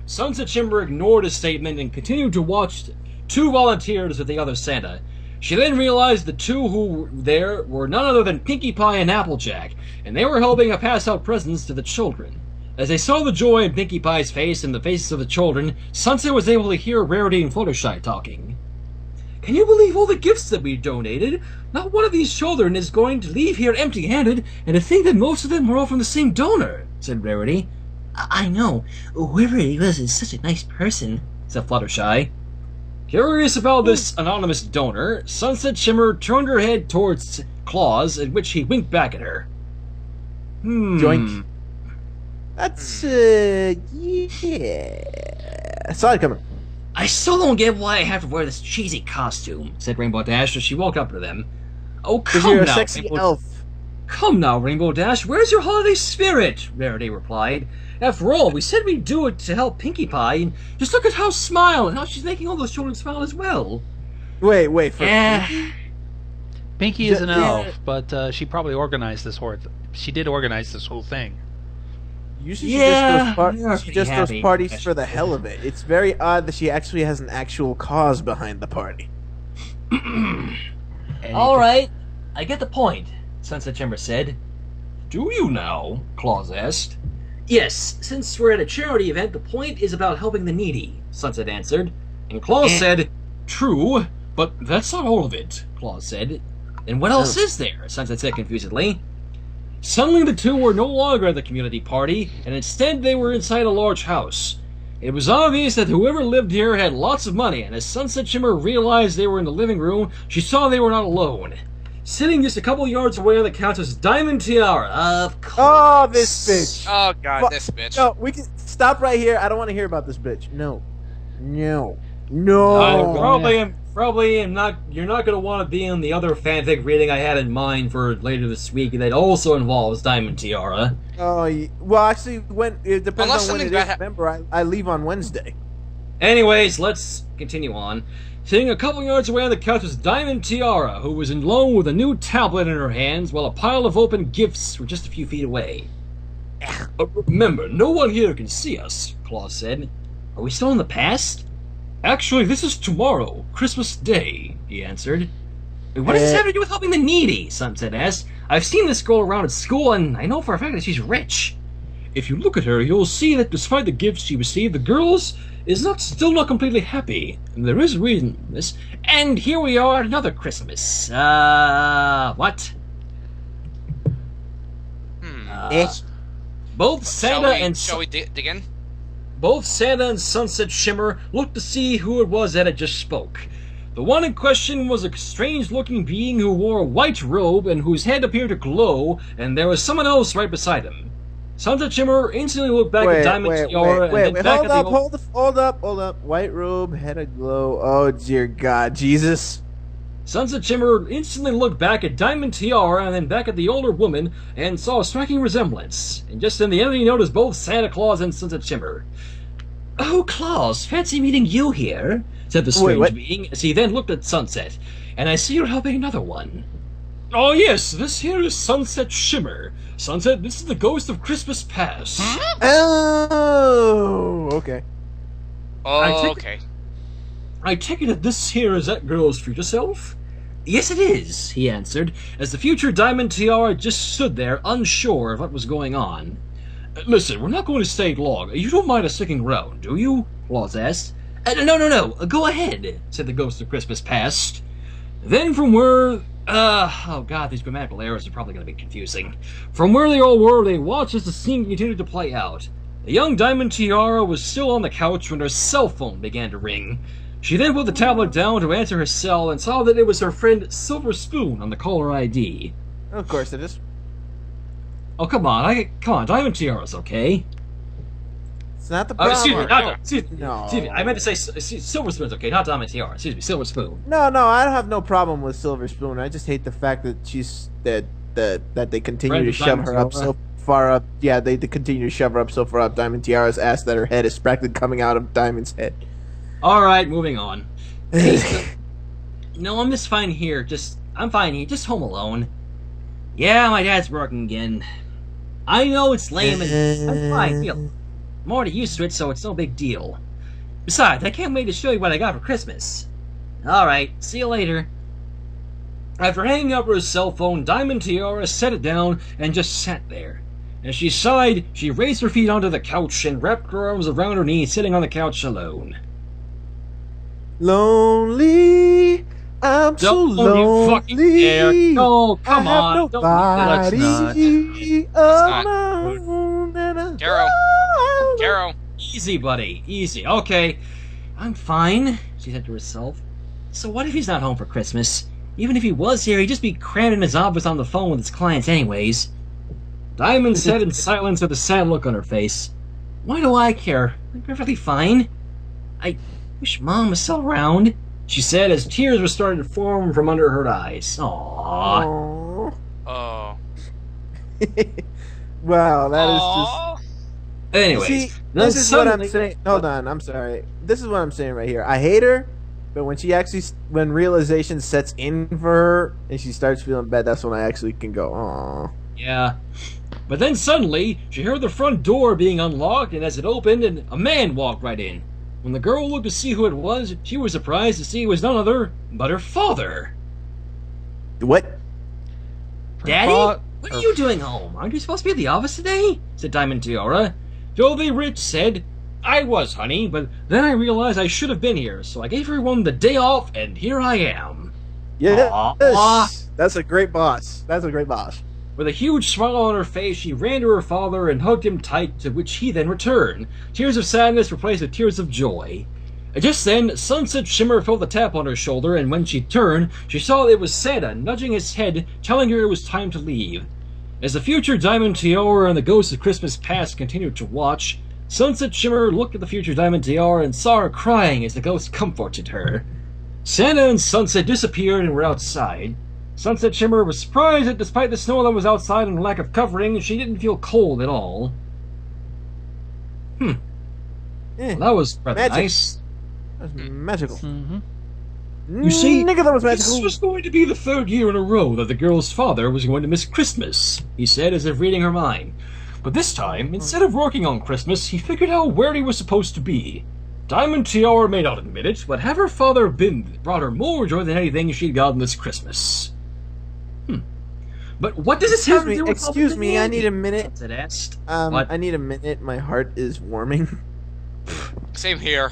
Sunset Shimmer ignored his statement and continued to watch two volunteers with the other Santa. She then realized the two who were there were none other than Pinkie Pie and Applejack, and they were helping to pass out presents to the children. As they saw the joy in Pinkie Pie's face and the faces of the children, Sunset was able to hear Rarity and Fluttershy talking. Can you believe all the gifts that we donated? Not one of these children is going to leave here empty-handed, and to think that most of them were all from the same donor, said Rarity. I know. Whoever he was is such a nice person, said Fluttershy. Curious about this anonymous donor, Sunset Shimmer turned her head towards Claus, at which he winked back at her. Joink. That's, yeah. I saw it coming. I still don't get why I have to wear this cheesy costume, said Rainbow Dash as she walked up to them. Oh, Because come you're a now, sexy Rainbow... elf. Come now, Rainbow Dash, where's your holiday spirit? Rarity replied. After all, we said we'd do it to help Pinkie Pie, and just look at how smile and how she's making all those children smile as well. Wait. Pinkie is an elf, but she probably organized this whole. She did organize this whole thing. Usually Yeah, she just throws parties for the hell of it. It's very odd that she actually has an actual cause behind the party. All right, I get the point, Sunset Shimmer said. Do you now? Claus asked. Yes, since we're at a charity event, the point is about helping the needy, Sunset answered. And Claus said, True, but that's not all of it, Claus said. Then what else is there? Sunset said confusedly. Suddenly the two were no longer at the community party, and instead they were inside a large house. It was obvious that whoever lived here had lots of money, and as Sunset Shimmer realized they were in the living room, she saw they were not alone. Sitting just a couple yards away on the couch was Diamond Tiara. Of course. Oh, this bitch. Oh god, this bitch. No, we can stop right here. I don't want to hear about this bitch. No. Probably am not. You're not going to want to be in the other fanfic reading I had in mind for later this week that also involves Diamond Tiara. Oh, well, actually, it depends Unless on when something it is. bad Remember, I leave on Wednesday. Anyways, let's continue on. Sitting a couple yards away on the couch was Diamond Tiara, who was alone with a new tablet in her hands while a pile of open gifts were just a few feet away. Remember, no one here can see us, Claus said. Are we still in the past? Actually, this is tomorrow, Christmas Day, he answered. What does this have to do with helping the needy? Sunset asked. I've seen this girl around at school, and I know for a fact that she's rich. If you look at her, you'll see that despite the gifts she received, the girl is still not completely happy. And there is a reason for this. And here we are at another Christmas. What? Both Santa Shall we dig in? Both Santa and Sunset Shimmer looked to see who it was that had just spoke. The one in question was a strange-looking being who wore a white robe and whose head appeared to glow, and there was someone else right beside him. Sunset Shimmer instantly looked back at Diamond Tiara and then back at the hold up. White robe, head aglow. Oh, dear God. Jesus. Sunset Shimmer instantly looked back at Diamond Tiara and then back at the older woman and saw a striking resemblance. And just in the end, he noticed both Santa Claus and Sunset Shimmer. Oh, Claus, fancy meeting you here, said the strange being as he then looked at Sunset. And I see you're helping another one. Oh, yes, this here is Sunset Shimmer. Sunset, this is the ghost of Christmas past. Oh, okay. Oh, okay. I take it that this here is that girl's future self? Yes, it is, he answered, as the future Diamond Tiara just stood there, unsure of what was going on. Listen, we're not going to stay long. You don't mind us sticking around, do you? Claus asked. No. Go ahead, said the ghost of Christmas past. Then from where... oh god, these grammatical errors are probably going to be confusing. From where they all were, they watched as the scene continued to play out. The young Diamond Tiara was still on the couch when her cell phone began to ring. She then put the tablet down to answer her cell and saw that it was her friend Silver Spoon on the caller ID. Of course it is. Oh, come on, Diamond Tiara's okay. It's not the problem. Excuse me, I meant to say Silver Spoon's okay, not Diamond Tiara. Excuse me, Silver Spoon. No, I don't have no problem with Silver Spoon. I just hate the fact that that they continue to shove her up so far up. Yeah, they continue to shove her up so far up Diamond Tiara's ass that her head is practically coming out of Diamond's head. Alright, moving on. No, I'm just fine here. I'm fine here. Just home alone. Yeah, my dad's working again. I know it's lame and I'm fine, feel. I'm already used to it, so it's no big deal. Besides, I can't wait to show you what I got for Christmas. Alright, see you later. After hanging up her cell phone, Diamond Tiara set it down and just sat there. As she sighed, she raised her feet onto the couch and wrapped her arms around her knees, sitting on the couch alone. Lonely, I'm so Don't you fucking dare. lonely. No, come I have on. Don't nobody let's not. alone and I- Keiro. Easy, buddy. Easy. Okay. I'm fine, she said to herself. So what if he's not home for Christmas? Even if he was here, he'd just be crammed in his office on the phone with his clients anyways. Diamond sat in silence with a sad look on her face. Why do I care? I'm perfectly fine. I wish Mom was still around, she said as tears were starting to form from under her eyes. Aww. Oh. Wow, that is Aw. Anyways, See, then this is what I'm suddenly- saying. Hold on, I'm sorry. This is what I'm saying right here. I hate her, but when she actually, when realization sets in for her and she starts feeling bad, that's when I actually can go, aww. Yeah. But then suddenly, she heard the front door being unlocked, and as it opened, and a man walked right in. When the girl looked to see who it was, she was surprised to see it was none other but her father. What? Daddy? fa- What are you doing home? Aren't you supposed to be at the office today? Said Diamond Tiara. Jovi Rich said, I was, honey, but then I realized I should have been here, so I gave everyone the day off, and here I am. Yeah, Aw. that's a great boss. That's a great boss. With a huge smile on her face, she ran to her father and hugged him tight, to which he then returned. Tears of sadness replaced with tears of joy. Just then, Sunset Shimmer felt a tap on her shoulder, and when she turned, she saw it was Santa nudging his head, telling her it was time to leave. As the future Diamond Tiara and the ghosts of Christmas past continued to watch, Sunset Shimmer looked at the future Diamond Tiara and saw her crying as the ghost comforted her. Santa and Sunset disappeared and were outside. Sunset Shimmer was surprised that despite the snow that was outside and the lack of covering, she didn't feel cold at all. Eh, Well, that was rather Magic. nice. that's magical. Mm-hmm. You see, Nigga, that was This magical. was going to be the third year in a row that the girl's father was going to miss Christmas, he said as if reading her mind. But this time, instead of working on Christmas, he figured out where he was supposed to be. Diamond Tiara may not admit it, but have her father brought her more joy than anything she'd gotten this Christmas. But what does this have to do with Excuse me, I need a minute. Sunset asked. I need a minute. My heart is warming. Same here.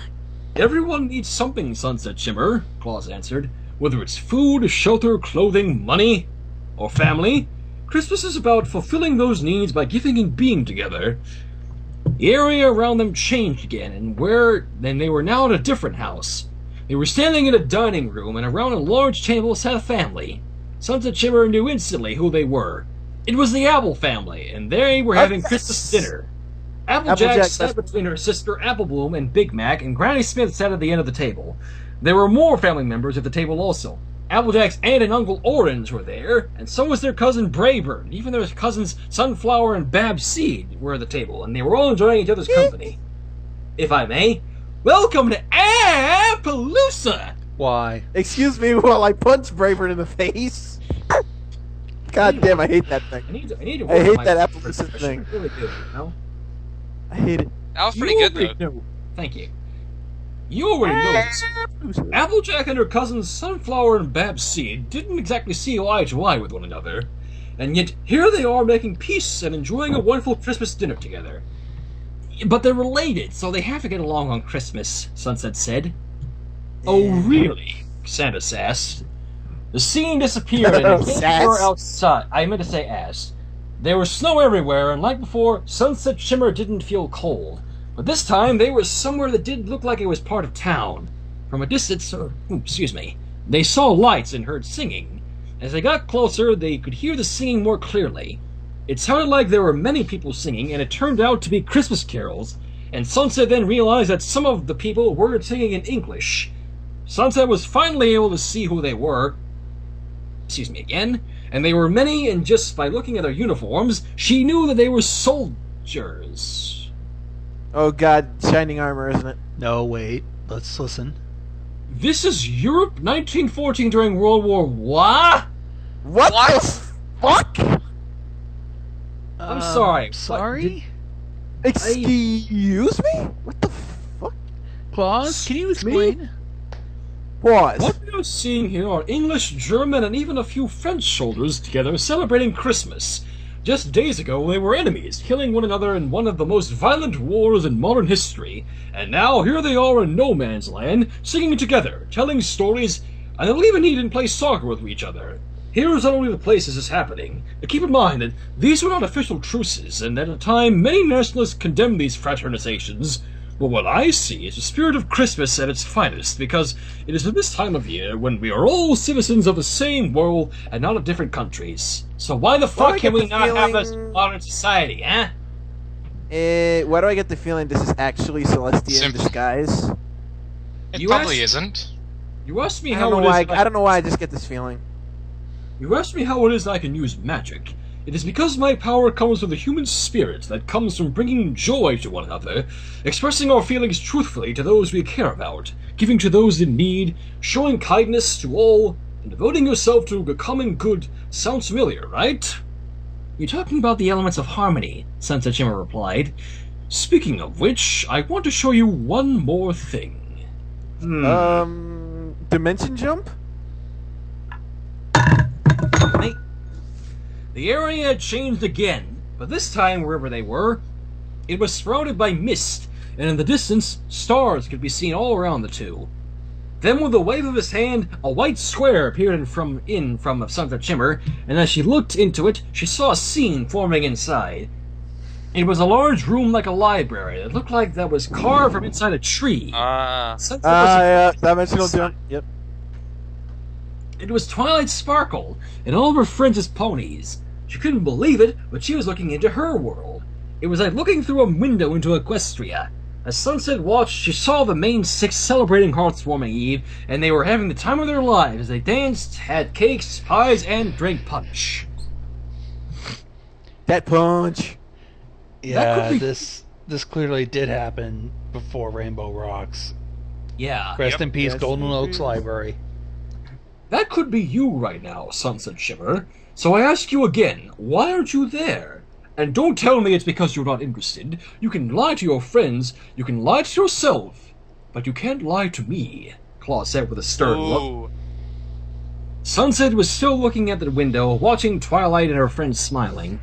Everyone needs something, Sunset Shimmer, Claus answered. Whether it's food, shelter, clothing, money, or family, Christmas is about fulfilling those needs by giving and being together. The area around them changed again, and they were now in a different house. They were standing in a dining room, and around a large table sat a family. Sunset Shimmer knew instantly who they were. It was the Apple family, and they were having Christmas dinner. Applejack sat between her sister Applebloom and Big Mac, and Granny Smith sat at the end of the table. There were more family members at the table also. Applejack's aunt and uncle Orange were there, and so was their cousin Braybird. Even their cousins Sunflower and Bab Seed were at the table, and they were all enjoying each other's company. If I may, welcome to Appaloosa! Why? Excuse me while I punch Braver in the face. God damn, I hate that thing. I need to work I on hate my that voice. Appaloosa I thing. should really do, you know? I hate it. That was pretty You good, already though. know. Thank you. You already know this. Applejack and her cousins Sunflower and Babseed didn't exactly see eye to eye with one another, and yet here they are making peace and enjoying a wonderful Christmas dinner together. But they're related, so they have to get along on Christmas, Sunset said. Oh, really? Santa asked. The scene disappeared and the kids Sass. were outside. I meant to say ass. There was snow everywhere, and like before, Sunset Shimmer didn't feel cold. But this time, they were somewhere that did look like it was part of town. From a distance, they saw lights and heard singing. As they got closer, they could hear the singing more clearly. It sounded like there were many people singing, and it turned out to be Christmas carols. And Sunset then realized that some of the people were singing in English. Sunset was finally able to see who they were. And they were many, and just by looking at their uniforms, she knew that they were soldiers. Oh god, shining armor, isn't it? No, wait. Let's listen. This is Europe 1914 during World War What? What What? the fuck? I'm sorry. Sorry? Excuse me? What the fuck? Claus, can you explain? Pause. What we are seeing here are English, German, and even a few French soldiers together celebrating Christmas. Just days ago, they were enemies, killing one another in one of the most violent wars in modern history. And now, here they are in no man's land, singing together, telling stories, and they'll even even play soccer with each other. Here is not only the place this is happening, but keep in mind that these were not official truces, and at a time many nationalists condemned these fraternizations. But what I see is the spirit of Christmas at its finest, because it is at this time of year when we are all citizens of the same world and not of different countries. So why the fuck can we not have this in modern society, eh? Why do I get the feeling this is actually Celestia in disguise? It You probably asked- isn't. You asked me I how don't it know is. why. that I don't know why I just get this feeling. You asked me how it is that I can use magic. It is because my power comes from the human spirit that comes from bringing joy to one another, expressing our feelings truthfully to those we care about, giving to those in need, showing kindness to all, and devoting yourself to a common good. Sounds familiar, right? You're talking about the elements of harmony, Santa Shimmer replied. Speaking of which, I want to show you one more thing. Dimension jump? The area had changed again, but this time, wherever they were, it was surrounded by mist, and in the distance, stars could be seen all around the two. Then, with a wave of his hand, a white square appeared from Santa Shimmer, and as she looked into it, she saw a scene forming inside. It was a large room like a library. It looked like that was carved from inside a tree. Santa was Yeah, dimensional jump. Yep. It was Twilight Sparkle, and all of her friends as ponies. She couldn't believe it, but she was looking into her world. It was like looking through a window into Equestria. As Sunset watched, she saw the main six celebrating Hearthwarming Eve, and they were having the time of their lives as they danced, had cakes, pies, and drank punch. That punch. Yeah, could be- this clearly did happen before Rainbow Rocks. Yeah. Rest in peace, Yes, Golden indeed. Oaks Library. That could be you right now, Sunset Shimmer. So I ask you again, why aren't you there? And don't tell me it's because you're not interested. You can lie to your friends, you can lie to yourself, but you can't lie to me, Claus said with a stern look. Ooh. Sunset was still looking at the window, watching Twilight and her friends smiling,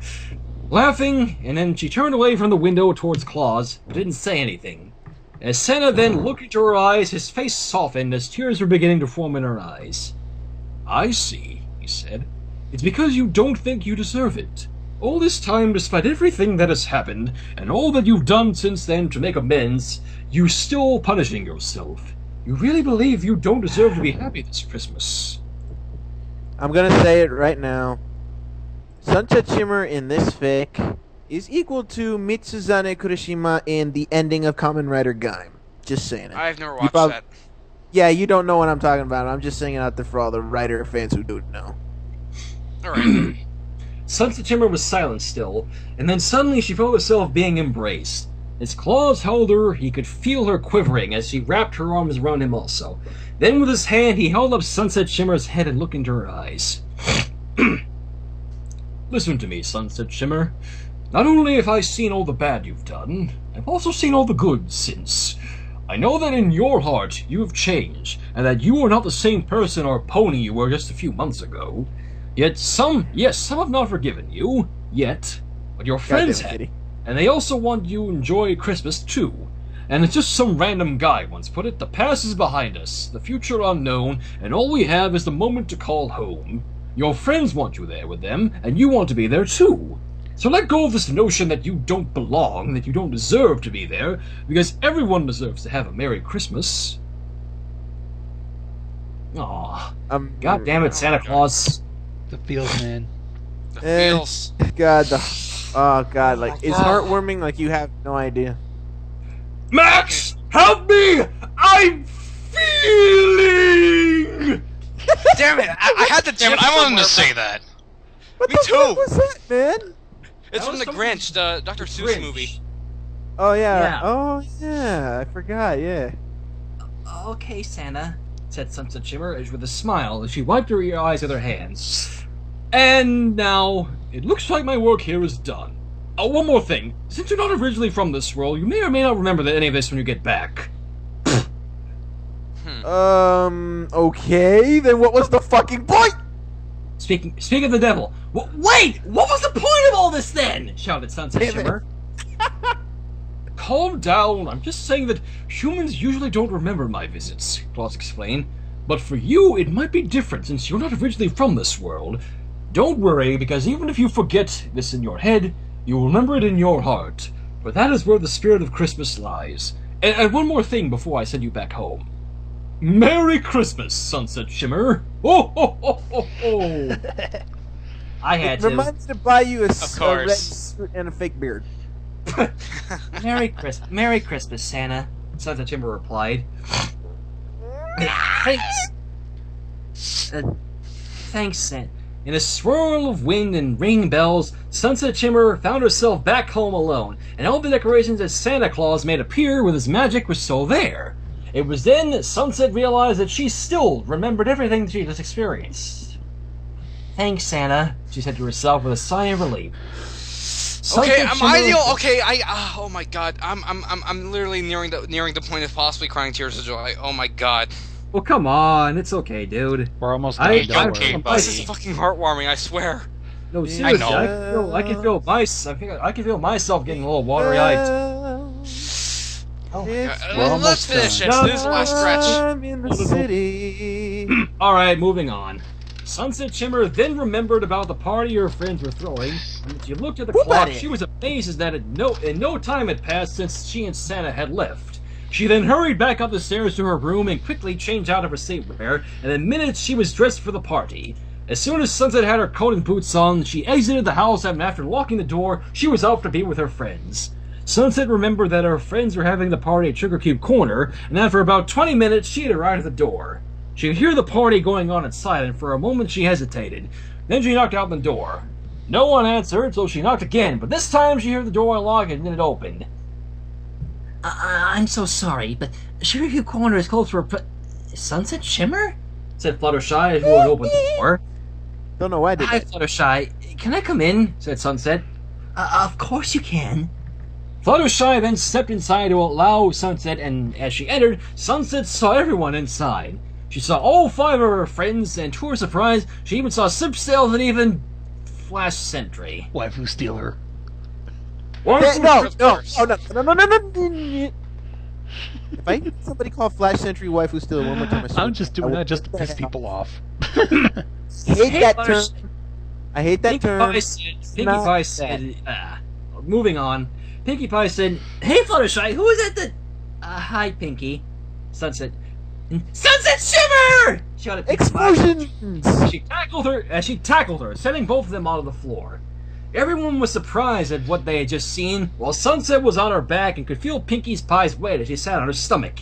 laughing, and then she turned away from the window towards Claus, but didn't say anything. As Santa then looked into her eyes, his face softened as tears were beginning to form in her eyes. I see, he said. It's because you don't think you deserve it. All this time, despite everything that has happened, and all that you've done since then to make amends, you're still punishing yourself. You really believe you don't deserve to be happy this Christmas. I'm gonna say it right now. Sunset Shimmer in this fic is equal to Mitsuzane Kurishima in the ending of Kamen Rider Gaim. Just saying it. I've never watched prob- that. Yeah, you don't know what I'm talking about. I'm just saying it out there for all the writer fans who do know. Alright. Sunset Shimmer was silent still, and then suddenly she felt herself being embraced. As Claus held her, he could feel her quivering as she wrapped her arms around him also. Then with his hand, he held up Sunset Shimmer's head and looked into her eyes. Listen to me, Sunset Shimmer. Not only have I seen all the bad you've done, I've also seen all the good since. I know that in your heart you have changed, and that you are not the same person or pony you were just a few months ago. Yet some have not forgiven you, yet, but your friends Goddamn have. kitty. And they also want you to enjoy Christmas too. And it's just some random guy once put it, the past is behind us, the future unknown, and all we have is the moment to call home. Your friends want you there with them, and you want to be there too. So let go of this notion that you don't belong, that you don't deserve to be there, because everyone deserves to have a Merry Christmas. Aw, God damn it, Santa Claus. The feels, man. The Eh. feels. God, oh god, like it's heartwarming like you have no idea. Max, help me! I'm feeling! Damn it! I had the Damn it, I wanted to say that. What Me the too. fuck was that, man? It's That from was the something- Grinch, the Dr. Seuss Grinch. movie. Oh yeah. Yeah. Oh yeah. I forgot. Yeah. Okay, Santa. Said Sunset Shimmer as with a smile as she wiped her eyes with her hands. And now, it looks like my work here is done. Oh, one more thing. Since you're not originally from this world, you may or may not remember any of this when you get back. Okay, then what was the fucking point? Speaking of the devil, wait! What was the point of all this then? Shouted Sunset Shimmer. Calm down. I'm just saying that humans usually don't remember my visits, Claus explained. But for you, it might be different since you're not originally from this world. Don't worry, because even if you forget this in your head, you will remember it in your heart. For that is where the spirit of Christmas lies. And one more thing before I send you back home. Merry Christmas, Sunset Shimmer! Oh, ho, ho, ho, ho. I had to. Reminds me to buy you a course. red suit and a fake beard. Merry Christmas, Santa. Sunset Shimmer replied. Thanks. Thanks, Santa. In a swirl of wind and ringing bells, Sunset Shimmer found herself back home alone, and all the decorations that Santa Claus made appear with his magic were still there. It was then that Sunset realized that she still remembered everything she just experienced. Thanks, Santa, she said to herself with a sigh of relief. Okay, Sunset I'm Shimmer- ideal. Okay, oh my god, I'm literally nearing the point of possibly crying tears of joy. Oh my god. Well, come on, it's okay, dude. We're almost I- done. Don't okay, worry. buddy. This is fucking heartwarming. I swear. No, seriously, know. I can feel myself getting a little watery-eyed. Oh, Let's almost finish done. this. This is the last stretch. I'm in the city. Alright, moving on. Sunset Shimmer then remembered about the party her friends were throwing, and when she looked at the clock, she was amazed that in no time had passed since she and Santa had left. She then hurried back up the stairs to her room and quickly changed out of her sleepwear, and in minutes she was dressed for the party. As soon as Sunset had her coat and boots on, she exited the house, and after locking the door, she was off to be with her friends. Sunset remembered that her friends were having the party at Sugar Cube Corner, and after about 20 minutes she had arrived at the door. She could hear the party going on inside, and for a moment she hesitated. Then she knocked out the door. No one answered, so she knocked again, but this time she heard the door unlock and then it opened. I'm so sorry, but Sugar Cube Corner is closed for Sunset Shimmer? Said Fluttershy, who had opened the door. Don't know why I did Hi, that. Fluttershy. Can I come in? Said Sunset. Of course you can. Fluttershy then stepped inside to allow Sunset, and as she entered, Sunset saw everyone inside. She saw all 5 of her friends, and to her surprise, she even saw Sipsail and even Flash Sentry. Waifu stealer. No. If I hear somebody call Flash Sentry waifu stealer one more time, I swear I'm just doing that just to piss people off. I hate that term. I hate that Pinkie term. Pie said, moving on. Pinkie Pie said, "Hey Fluttershy, who is at the..." Hi Pinkie. Sunset Shimmer! Shouted Pinkie Pie. Explosions! She tackled her, sending both of them onto the floor. Everyone was surprised at what they had just seen, while Sunset was on her back and could feel Pinkie Pie's weight as she sat on her stomach.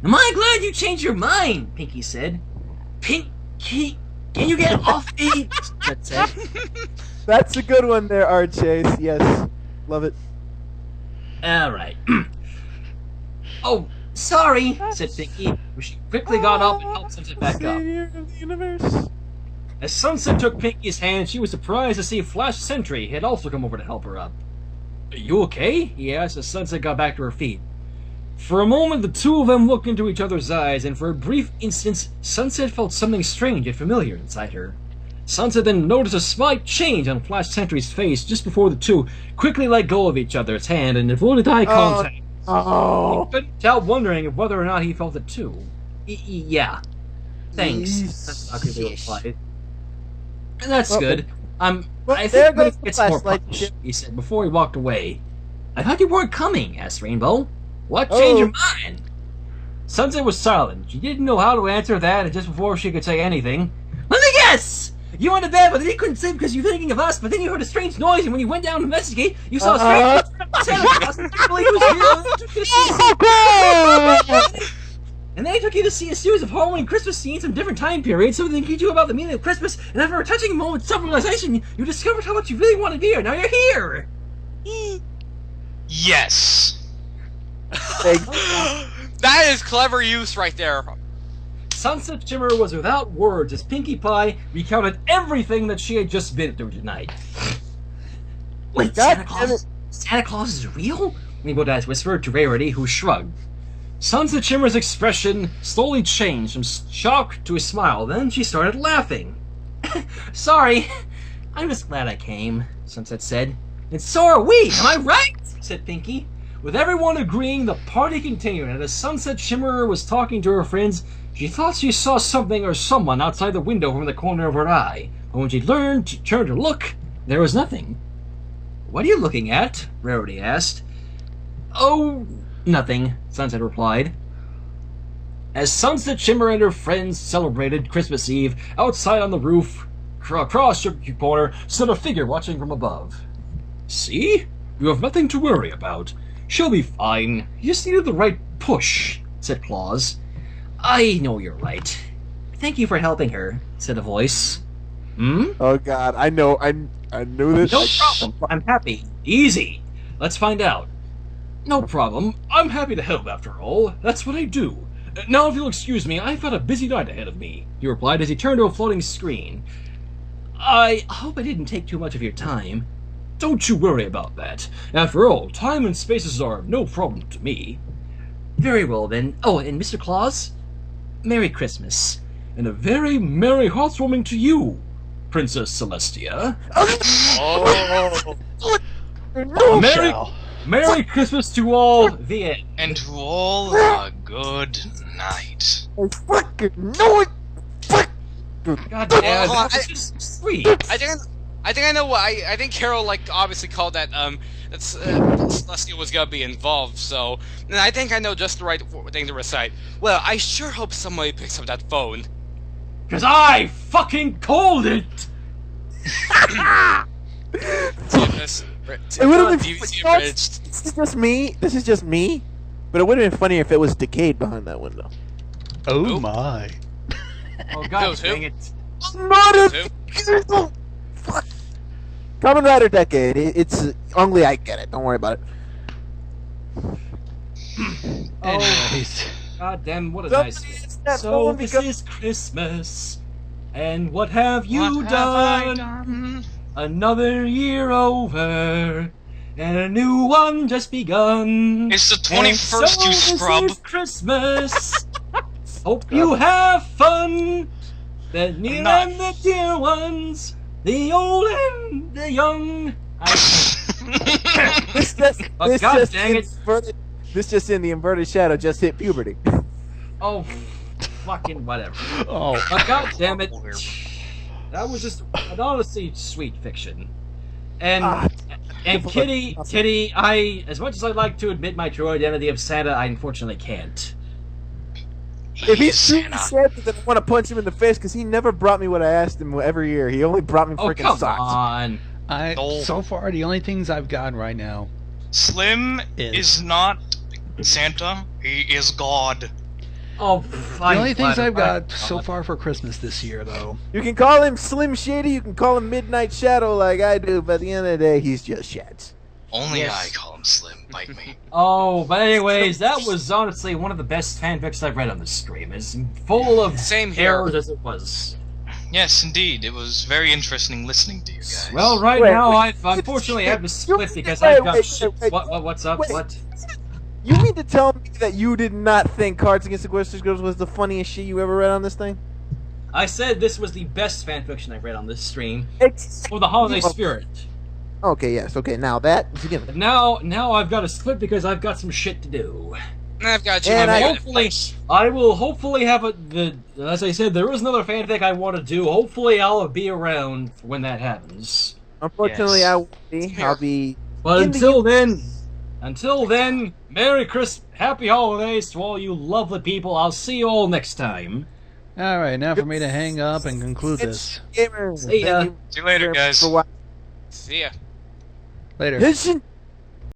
Am I glad you changed your mind? Pinkie said. Pinkie, can you get off me? Sunset said. That's a good one there, R. Chase. Yes. Love it. Alright. Oh, sorry, said Pinkie. She quickly got up and helped Sunset back up. Savior of the universe. As Sunset took Pinkie's hand, she was surprised to see Flash Sentry had also come over to help her up. "Are you okay?" he asked as Sunset got back to her feet. For a moment, the two of them looked into each other's eyes, and for a brief instant, Sunset felt something strange and familiar inside her. Sunset then noticed a slight change on Flash Sentry's face just before the two quickly let go of each other's hand and avoided eye contact. Oh. He couldn't tell, wondering if whether or not he felt it too. Yeah. Thanks. Yeesh. That's He replied. That's Well, good. well, I there think goes it the gets more flashlight punch, chip. he said before he walked away. "I thought you weren't coming," asked Rainbow. "What changed your mind?" Sunset was silent. She didn't know how to answer that, and just before she could say anything, "Let me guess! You went to bed, but then you couldn't sleep because you were thinking of us, but then you heard a strange noise, and when you went down to investigate, you saw a strange Santa Claus, and you believed it was you. And then he took you to see a series of Halloween Christmas scenes from different time periods, so they can teach you about the meaning of Christmas, and after a touching moment of self-realization, you discovered how much you really wanted to be here. Now you're here!" Yes. That is clever use right there. Sunset Shimmer was without words as Pinkie Pie recounted everything that she had just been through tonight. Wait, God Santa damn Claus. Santa Claus is real? Rainbow Dash whispered to Rarity, who shrugged. Sunset Shimmer's expression slowly changed from shock to a smile. Then she started laughing. Sorry, I'm just glad I came, Sunset said. And so are we, am I right? Said Pinky. With everyone agreeing, the party continued, and as Sunset Shimmer was talking to her friends, she thought she saw something or someone outside the window from the corner of her eye. But when she turned to look, there was nothing. What are you looking at? Rarity asked. Oh, nothing, Sunset replied. As Sunset Shimmer and her friends celebrated Christmas Eve, outside on the roof, across your corner, stood a figure watching from above. See? You have nothing to worry about. She'll be fine. You just needed the right push, said Claus. I know you're right. Thank you for helping her, said a voice. Oh God, I know this. No problem. I'm happy. Easy. Let's find out. No problem. I'm happy to help after all. That's what I do. Now if you'll excuse me, I've got a busy night ahead of me, he replied as he turned to a floating screen. I hope I didn't take too much of your time. Don't you worry about that. After all, time and spaces are no problem to me. Very well then. Oh, and Mr. Claus? Merry Christmas. And a very merry heartwarming to you, Princess Celestia. Merry Christmas to all, the end. And to all, a good night. I fucking know it. God damn, this is sweet. I think I know what I think Keiro obviously called that Celestia was gonna be involved, so and I think I know just the right thing to recite. Well, I sure hope somebody picks up that phone. 'Cause I fucking called it! It would have been. This is just me. But it would have been funnier if it was Decade behind that window. Oh my. Oh god dang it. Not a fuck. Kamen Rider Decade. It's only I get it. Don't worry about it. Anyways. God damn, what a nice. So this is Christmas, and what have you done? Another year over, and a new one just begun. It's the 21st, you scrub. This is Christmas. Hope you have fun. The near and the dear ones, the old and the young. This just in the inverted shadow just hit puberty. Oh, fucking whatever. Oh. But god damn it. That was just an honestly sweet fiction. And Kitty, as much as I'd like to admit my true identity of Santa, I unfortunately can't. If he's Santa, then I want to punch him in the face because he never brought me what I asked him every year. He only brought me freaking socks. On. So far, the only things I've gotten right now. Slim is not Santa. He is God. Oh, the only things I've got so far for Christmas this year, though. You can call him Slim Shady, you can call him Midnight Shadow like I do, but at the end of the day, he's just Shads. Only I call him Slim. Bite me. Oh, but anyways, that was honestly one of the best fanfics I've read on the stream. It's full of errors as it was. Yes, indeed. It was very interesting listening to you guys. Well, now I've unfortunately had to split because I've got shit. What's up? What? You mean to tell me that you did not think Cards Against the Ghost Girls was the funniest shit you ever read on this thing? I said this was the best fanfiction I've read on this stream. For the holiday spirit. Okay, yes, okay, now that... Now I've got to split because I've got some shit to do. I've got you. And I will hopefully have as I said, there is another fanfic I want to do. Hopefully I'll be around when that happens. Unfortunately, yes. I won't be. I'll be... But until then, Merry Christmas, Happy Holidays to all you lovely people. I'll see you all next time. Alright, now for me to hang up and conclude this. Gamers. See ya. See you later, guys. See ya. Later. Listen.